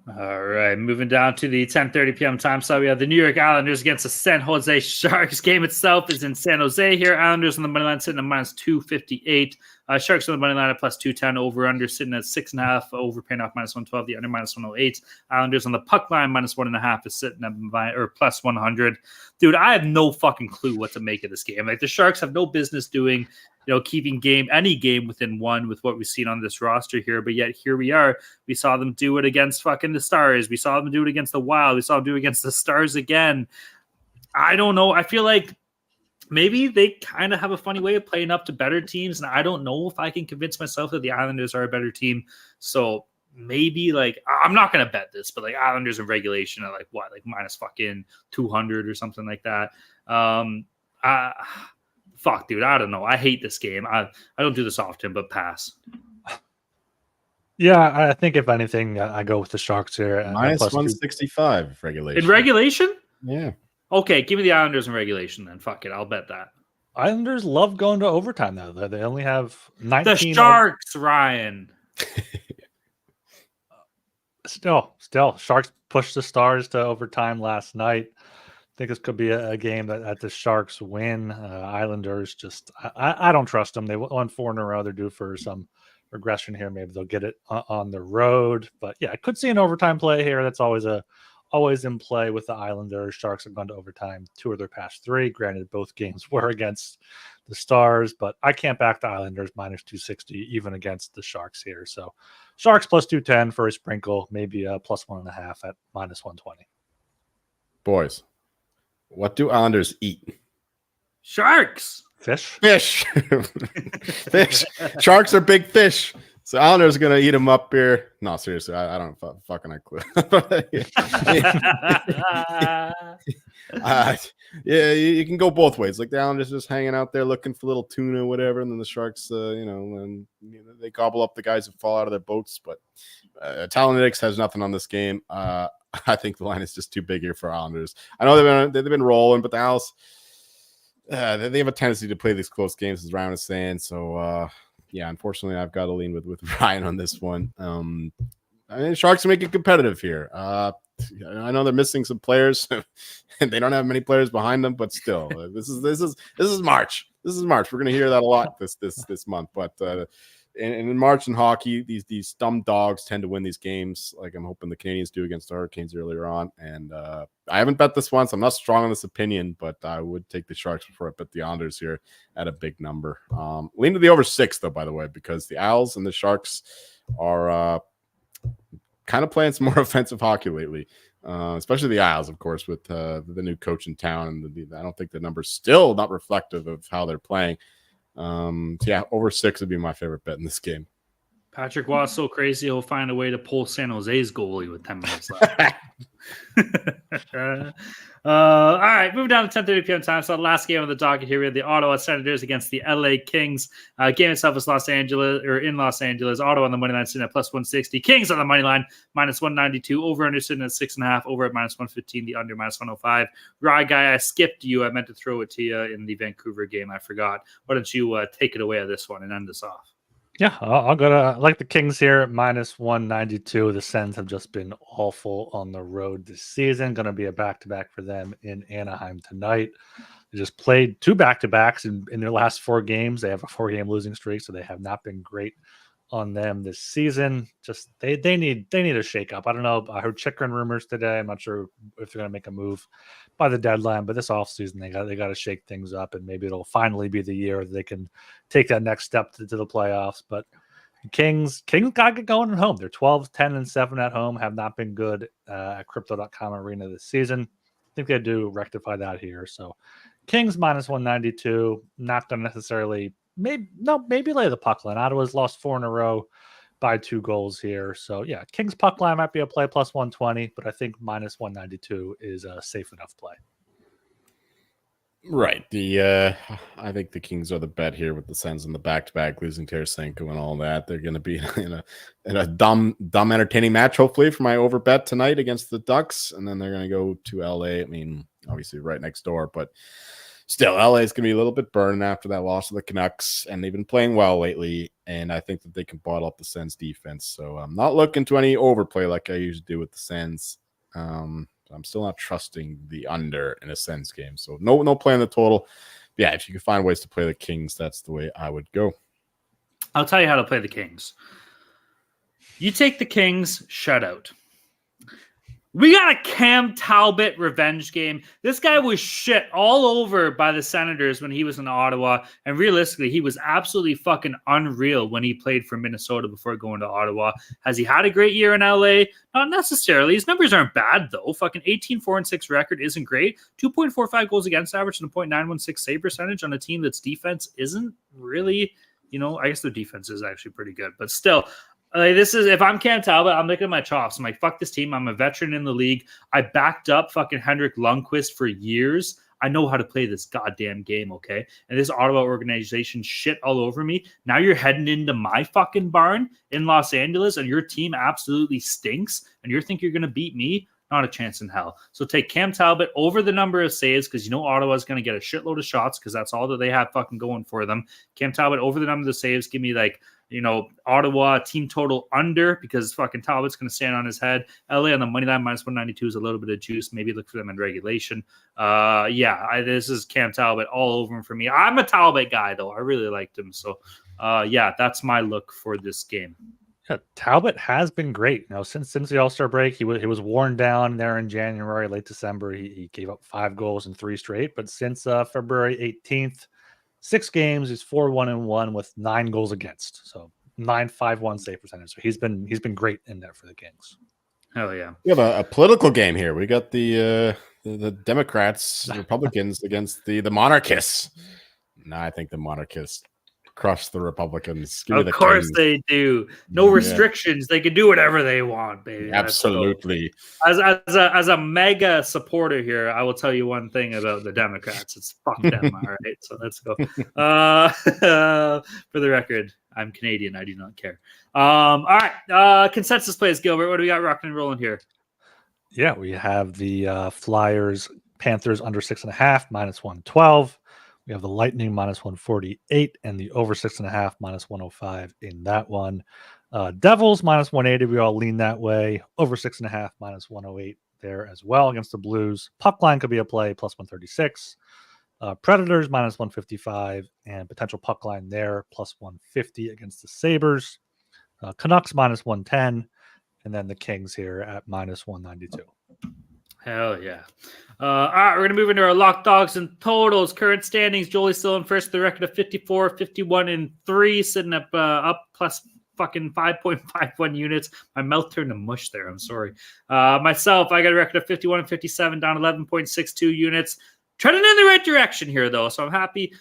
All right, moving down to the 10:30 p.m. time slot, we have the New York Islanders against the San Jose Sharks. Game itself is in San Jose here. Islanders on the money line sitting at -258. Sharks on the money line at +210. Over under sitting at 6.5. Over paying off -112. The under -108. Islanders on the puck line -1.5 is sitting at +100. Dude, I have no fucking clue what to make of this game. The Sharks have no business doing keeping any game within one with what we've seen on this roster here. But yet here we are. We saw them do it against fucking the Stars. We saw them do it against the Wild. We saw them do it against the Stars again. I don't know. I feel like maybe they kind of have a funny way of playing up to better teams. And I don't know if I can convince myself that the Islanders are a better team. So maybe I'm not going to bet this, but Islanders in regulation at minus fucking 200 or something like that. fuck, dude, I don't know. I hate this game. I don't do this often, but pass. Yeah, I think if anything, I go with the Sharks here. At Minus plus 165 regulation. In regulation? Yeah. Okay, give me the Islanders in regulation then. Fuck it, I'll bet that. Islanders love going to overtime, though. They only have 19. The Sharks, Ryan. Still, Sharks pushed the Stars to overtime last night. I think this could be a game that the Sharks win. Islanders just, I don't trust them. They won 4 in a row. They're due for some regression here. Maybe they'll get it on the road. But yeah, I could see an overtime play here. That's always in play with the Islanders. Sharks have gone to overtime 2 of their past 3. Granted, both games were against the Stars, but I can't back the Islanders minus 260 even against the Sharks here. So Sharks plus 210 for a sprinkle, maybe a plus 1.5 at minus 120. Boys, what do Islanders eat? Sharks. Fish. Fish. Sharks are big fish. So Islanders are going to eat them up here. No, seriously, I don't fucking have a clue. Yeah, you can go both ways. Like the Islanders just hanging out there looking for little tuna or whatever, and then the Sharks, they gobble up the guys who fall out of their boats. But Talonetics has nothing on this game. I think the line is just too big here for Islanders. I know they've been rolling, but the Isles, they have a tendency to play these close games, as Ryan was saying. So yeah, unfortunately, I've got to lean with Ryan on this one. I mean, Sharks make it competitive here. I know they're missing some players, and they don't have many players behind them. But still, this is March. This is March. We're going to hear that a lot this month. But in March in hockey, these dumb dogs tend to win these games. Like I'm hoping the Canadians do against the Hurricanes earlier on. And I haven't bet this once. I'm not strong on this opinion, but I would take the Sharks before I bet the Islanders here at a big number. Lean to the over 6 though, by the way, because the Owls and the Sharks are kind of playing some more offensive hockey lately, especially the Isles, of course, with the new coach in town. And I don't think the number's still not reflective of how they're playing. So yeah, over 6 would be my favorite bet in this game. Patrick Watt's so crazy he'll find a way to pull San Jose's goalie with 10 minutes left. All right, moving down to 10:30 p.m. time. So the last game of the docket here, we have the Ottawa Senators against the LA Kings. Game itself is in Los Angeles. Ottawa on the money line sitting at plus 160. Kings on the money line minus 192. Over under sitting at 6.5. Over at minus 115. The under minus 105. Rye guy, I skipped you. I meant to throw it to you in the Vancouver game. I forgot. Why don't you take it away on this one and end us off? Yeah, I'll go to like the Kings here at minus 192. The Sens have just been awful on the road this season. Going to be a back-to-back for them in Anaheim tonight. They just played 2 back-to-backs in their last 4 games. They have a 4-game losing streak, so they have not been great on them this season. Just they need a shake-up. I don't know. I heard Chychrun rumors today. I'm not sure if they're going to make a move by the deadline, but this offseason they got to shake things up, and maybe it'll finally be the year that they can take that next step to the playoffs. But Kings got to get going at home. They're 12-10-7 at home, have not been good at Crypto.com Arena this season. I think they do rectify that here. So Kings minus 192, not going to necessarily maybe lay the puck line. Ottawa's lost 4 in a row by 2 goals here. So yeah, Kings puck line might be a play plus 120, but I think minus 192 is a safe enough play. Right. I think the Kings are the bet here with the Sens in the back-to-back, losing Tarasenko and all that. They're going to be in a dumb, entertaining match, hopefully, for my over bet tonight against the Ducks. And then they're going to go to LA. I mean, obviously right next door, but still, LA is going to be a little bit burned after that loss to the Canucks, and they've been playing well lately, and I think that they can bottle up the Sens defense. So I'm not looking to any overplay like I usually do with the Sens. I'm still not trusting the under in a Sens game. So no play on the total. Yeah, if you can find ways to play the Kings, that's the way I would go. I'll tell you how to play the Kings. You take the Kings shutout. We got a Cam Talbot revenge game. This guy was shit all over by the Senators when he was in Ottawa. And realistically, he was absolutely fucking unreal when he played for Minnesota before going to Ottawa. Has he had a great year in LA? Not necessarily. His numbers aren't bad, though. Fucking 18-4-6 record isn't great. 2.45 goals against average and a .916 save percentage on a team that's defense isn't really, I guess their defense is actually pretty good. But still, this is, if I'm Cam Talbot, I'm looking at my chops. I'm like, fuck this team. I'm a veteran in the league. I backed up fucking Henrik Lundqvist for years. I know how to play this goddamn game, okay? And this Ottawa organization shit all over me. Now you're heading into my fucking barn in Los Angeles and your team absolutely stinks and you think you're going to beat me? Not a chance in hell. So take Cam Talbot over the number of saves because you know Ottawa's going to get a shitload of shots because that's all that they have fucking going for them. Cam Talbot over the number of saves. Give me like, Ottawa team total under because fucking Talbot's going to stand on his head. LA on the money line minus 192 is a little bit of juice. Maybe look for them in regulation. This is Cam Talbot all over him for me. I'm a Talbot guy though. I really liked him. So that's my look for this game. Yeah, Talbot has been great. Since the All-Star break, he was worn down there in January, late December. He gave up 5 goals in 3 straight. But since February 18th, 6 games, he's 4-1-1 with 9 goals against. So 9.51 save percentage. So he's been great in there for the Kings. Hell yeah. We have a political game here. We got the Democrats, Republicans against the monarchists. No, I think the monarchists crush the Republicans. Of course they do. No restrictions. They can do whatever they want, baby. Absolutely. As a mega supporter here, I will tell you one thing about the Democrats. It's fuck them. All right. So let's go. For the record, I'm Canadian. I do not care. All right. Consensus plays, Gilbert. What do we got rocking and rolling here? Yeah, we have the Flyers, Panthers under 6.5 minus 112. We have the Lightning minus 148 and the over 6.5 minus 105 in that one. Devils minus 180. We all lean that way. Over 6.5 minus 108 there as well against the Blues. Puck line could be a play plus 136. Predators minus 155 and potential puck line there plus 150 against the Sabres. Canucks minus 110 and then the Kings here at minus 192. Hell yeah. All right, we're going to move into our lock dogs and totals. Current standings, Joel's still in first, the record of 54, 51, and 3, sitting up plus fucking 5.51 units. My mouth turned to mush there. I'm sorry. Myself, I got a record of 51 and 57, down 11.62 units. Trending in the right direction here, though, so I'm happy.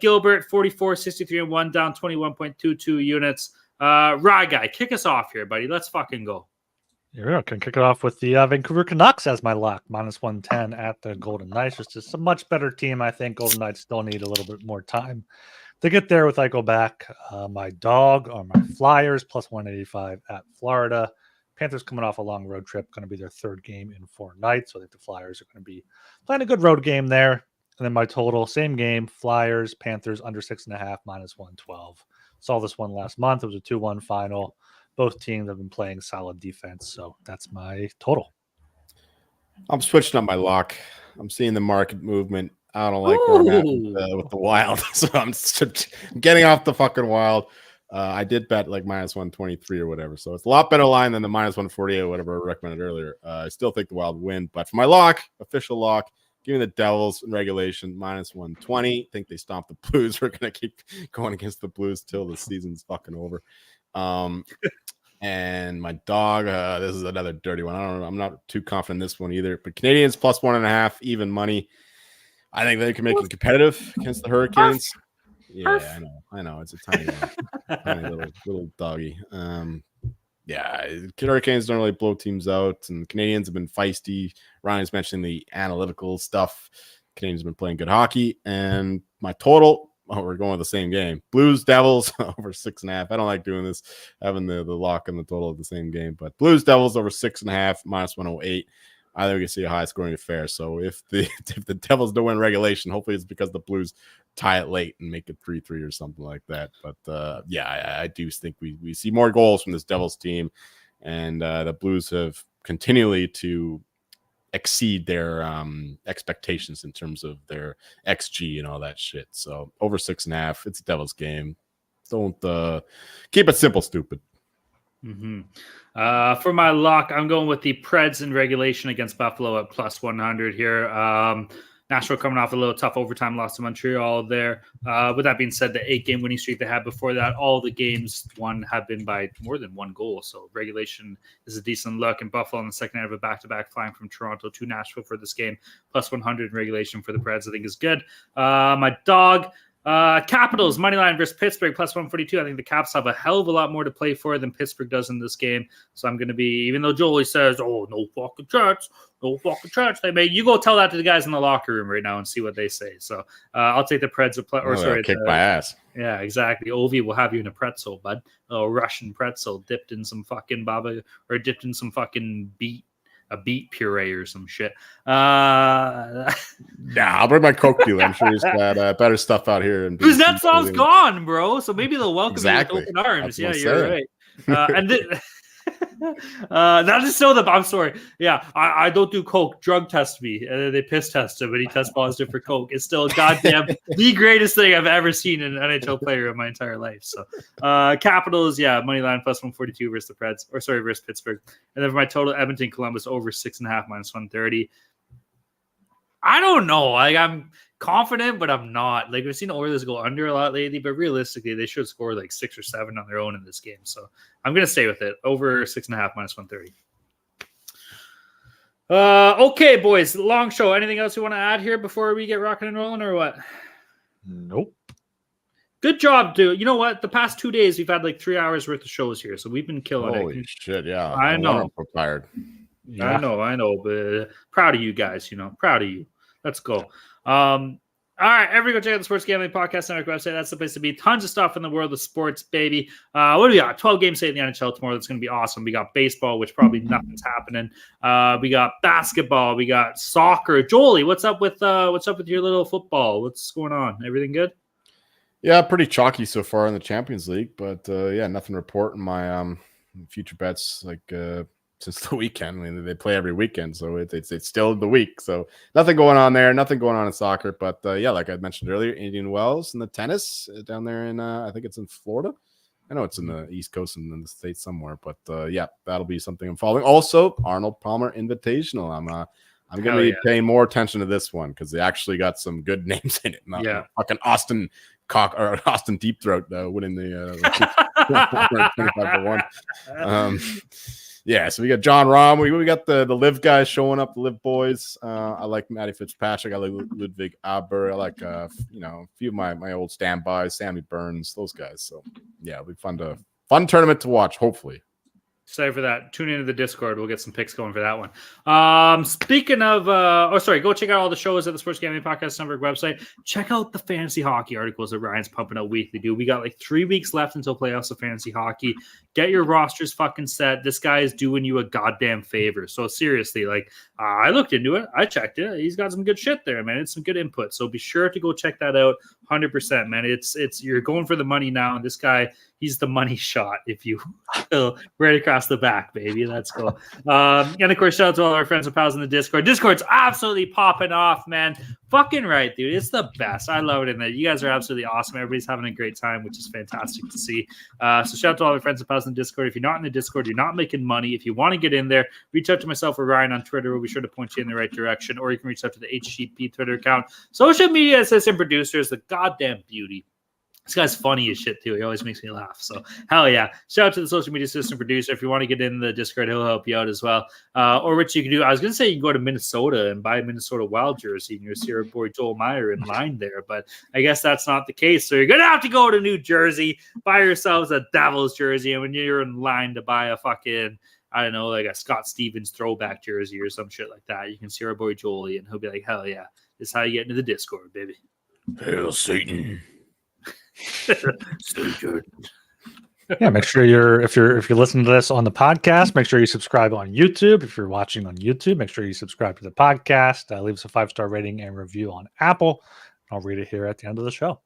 Gilbert, 44, 63, and 1, down 21.22 units. Rye Guy, kick us off here, buddy. Let's fucking go. Here we go. Can kick it off with the Vancouver Canucks as my lock, minus 110 at the Golden Knights. Just a much better team. I think Golden Knights still need a little bit more time to get there with Eichel back. My dog are my Flyers, plus 185 at Florida. Panthers coming off a long road trip, going to be their 3rd game in 4 nights. So I think the Flyers are going to be playing a good road game there. And then my total, same game, Flyers, Panthers under 6.5, minus 112. Saw this one last month. It was a 2-1 final. Both teams have been playing solid defense, so that's my total. I'm switching up my lock. I'm seeing the market movement. I don't like where I'm at with the Wild, so I'm getting off the fucking Wild. I did bet like minus 123 or whatever, so it's a lot better line than the minus 148 or whatever I recommended earlier. I still think the Wild win, but for my lock, official lock, give me the Devils in regulation, minus 120. Think they stomp the Blues. We're going to keep going against the Blues till the season's fucking over. And my dog, this is another dirty one. I don't know. I'm not too confident in this one either. But Canadians plus 1.5, even money. I think they can make it competitive against the Hurricanes. Yeah, I know. It's a tiny one. Tiny little doggy. Hurricanes don't really blow teams out, and Canadians have been feisty. Ryan's mentioning the analytical stuff. Canadians have been playing good hockey, and my total. Oh, we're going with the same game. Blues, Devils over 6.5. I don't like doing this, having the lock and the total of the same game. But Blues, Devils over 6.5, minus 108. I think we can see a high scoring affair. So if the Devils don't win regulation, hopefully it's because the Blues tie it late and make it 3-3 or something like that. But I do think we see more goals from this Devils team, and the Blues have continually to exceed their expectations in terms of their XG and all that shit. So over 6.5, it's a Devils game. Don't keep it simple, stupid. For my lock, I'm going with the Preds in regulation against Buffalo at plus 100 here. Nashville coming off a little tough overtime loss to Montreal there. With that being said, the 8-game winning streak they had before that, all the games won have been by more than 1 goal. So regulation is a decent look. And Buffalo in the second half of a back-to-back flying from Toronto to Nashville for this game. Plus 100 in regulation for the Preds, I think is good. My dog, Capitals money line versus Pittsburgh plus 142. I think the Caps have a hell of a lot more to play for than Pittsburgh does in this game. So I'm going to be, even though Jolie says, "Oh, no fucking chance, no fucking chance," you go tell that to the guys in the locker room right now and see what they say. So I'll take the Preds kick my ass. Yeah, exactly. Ovi will have you in a pretzel, bud. A Russian pretzel dipped in some fucking baba or dipped in some fucking beet puree or some shit. I'll bring my Coke dealer. I'm sure he's got better stuff out here. Kuznetsov's gone, bro. So maybe they'll welcome you with open arms. That's Yeah, you're right. That is so I'm sorry. Yeah, I don't do Coke. Drug test me. They piss test him, but he tests positive for Coke. It's still goddamn the greatest thing I've ever seen in an NHL player in my entire life. So, Capitals, money line plus 142 versus the Preds, versus Pittsburgh. And then for my total, Edmonton, Columbus over 6.5 minus 130. I don't know. Like, I'm confident, but I'm not. Like, we've seen Oilers go under a lot lately, but realistically, they should score like 6 or 7 on their own in this game. So I'm going to stay with it. Over 6.5 minus 130. Okay, boys. Long show. Anything else you want to add here before we get rocking and rolling or what? Nope. Good job, dude. You know what? The past 2 days, we've had like 3 hours worth of shows here. So we've been killing it. Holy shit, yeah. I know. I'm tired. Yeah. I know. But proud of you guys, Proud of you. Let's go. All right, everybody go check out the Sports Gambling Podcast Network website. That's the place to be. Tons of stuff in the world of sports, baby. What do we got? 12 games in the NHL tomorrow. That's going to be awesome. We got baseball, which probably nothing's happening. We got basketball. We got soccer. Jolie, what's up with your little football? What's going on? Everything good? Yeah, pretty chalky so far in the Champions League, but nothing to report in my future bets since the weekend. I mean, they play every weekend, so it's still the week. So nothing going on there. Nothing going on in soccer. But like I mentioned earlier, Indian Wells and the tennis down there in I think it's in Florida. I know it's in the East Coast and in the States somewhere. But that'll be something I'm following. Also, Arnold Palmer Invitational. I'm going to be paying more attention to this one because they actually got some good names in it. Not fucking Austin Deep Throat winning the 25-1. So we got John Rahm. We got the live guys showing up, the live boys. I like Matty Fitzpatrick. I like Ludwig Aber. I like a few of my old standbys, Sammy Burns, those guys. So it'll be fun tournament to watch, hopefully. Excited for that. Tune into the Discord. We'll get some picks going for that one. Speaking of, go check out all the shows at the Sports Gambling Podcast Network website. Check out the fantasy hockey articles that Ryan's pumping out weekly, dude. We got like 3 weeks left until playoffs of fantasy hockey. Get your rosters fucking set. This guy is doing you a goddamn favor. So seriously, I looked into it. I checked it. He's got some good shit there, man. It's some good input. So be sure to go check that out. 100%, man. It's you're going for the money now, and this guy, he's the money shot, if you will, right across the back, baby. Let's go. And of course, shout out to all our friends and pals in the Discord. Discord's absolutely popping off, man. Fucking right, dude. It's the best. I love it in there. You guys are absolutely awesome. Everybody's having a great time, which is fantastic to see. So shout out to all our friends and pals in the Discord. If you're not in the Discord, you're not making money. If you want to get in there, reach out to myself or Ryan on Twitter. We'll be sure to point you in the right direction. Or you can reach out to the HGP Twitter account. Social media assistant producers, the goddamn beauty. This guy's funny as shit, too. He always makes me laugh. So, hell yeah. Shout out to the social media assistant producer. If you want to get in the Discord, he'll help you out as well. Or what you can do, I was going to say you can go to Minnesota and buy a Minnesota Wild jersey and you'll see our boy Joel Meyer in line there. But I guess that's not the case. So, you're going to have to go to New Jersey, buy yourselves a Devils jersey. And when you're in line to buy a fucking, I don't know, like a Scott Stevens throwback jersey or some shit like that, you can see our boy Jolie and he'll be like, hell yeah. This is how you get into the Discord, baby. Hail Satan. Stay good. Yeah, make sure if you're listening to this on the podcast, make sure you subscribe on YouTube. If you're watching on YouTube, make sure you subscribe to the podcast. Leave us a 5-star rating and review on Apple. I'll read it here at the end of the show.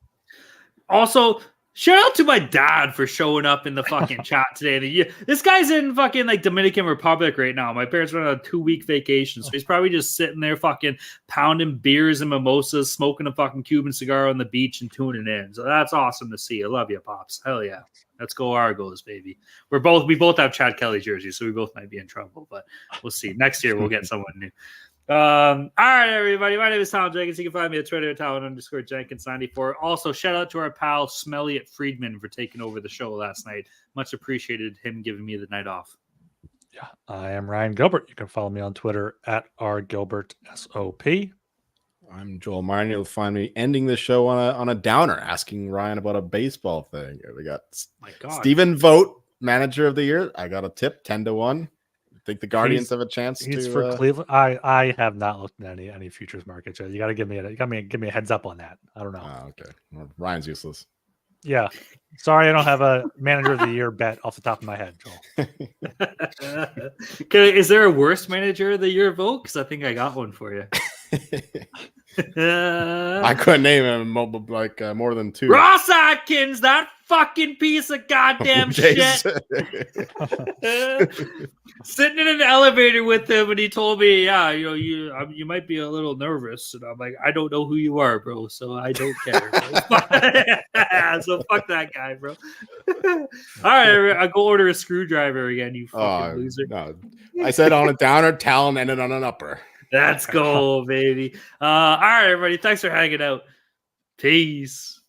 Also, shout out to my dad for showing up in the fucking chat today. This guy's in fucking Dominican Republic right now. My parents went on a 2-week vacation, so he's probably just sitting there fucking pounding beers and mimosas, smoking a fucking Cuban cigar on the beach and tuning in. So that's awesome to see. I love you, Pops. Hell yeah. Let's go Argos, baby. We both have Chad Kelly jerseys, so we both might be in trouble, but we'll see. Next year we'll get someone new. All right, everybody. My name is Tom Jenkins. You can find me at Twitter at Talon_Jenkins94. Also, shout out to our pal Smelly at Friedman for taking over the show last night. Much appreciated him giving me the night off. Yeah, I am Ryan Gilbert. You can follow me on Twitter at rgilbertsop. I'm Joel Martin. You'll find me ending the show on a downer, asking Ryan about a baseball thing. We got My God. Stephen Vogt, manager of the year. I got a tip, 10-1. Think the Guardians have a chance He's to for Cleveland. I have not looked at any futures markets yet. You got to give me a heads up on that. I don't know. Oh, okay. Well, Ryan's useless. Yeah. Sorry, I don't have a manager of the year bet off the top of my head, Joel. Is there a worst manager of the year vote? Because I think I got one for you. I couldn't name him more than 2. Ross Atkins, that fucking piece of goddamn shit. Sitting in an elevator with him, and he told me, "Yeah, you might be a little nervous." And I'm like, "I don't know who you are, bro, so I don't care." So fuck that guy, bro. All right, I'll go order a screwdriver again. You fucking loser. No. I said on a downer, Talon ended on an upper. Let's go, baby. All right, everybody. Thanks for hanging out. Peace.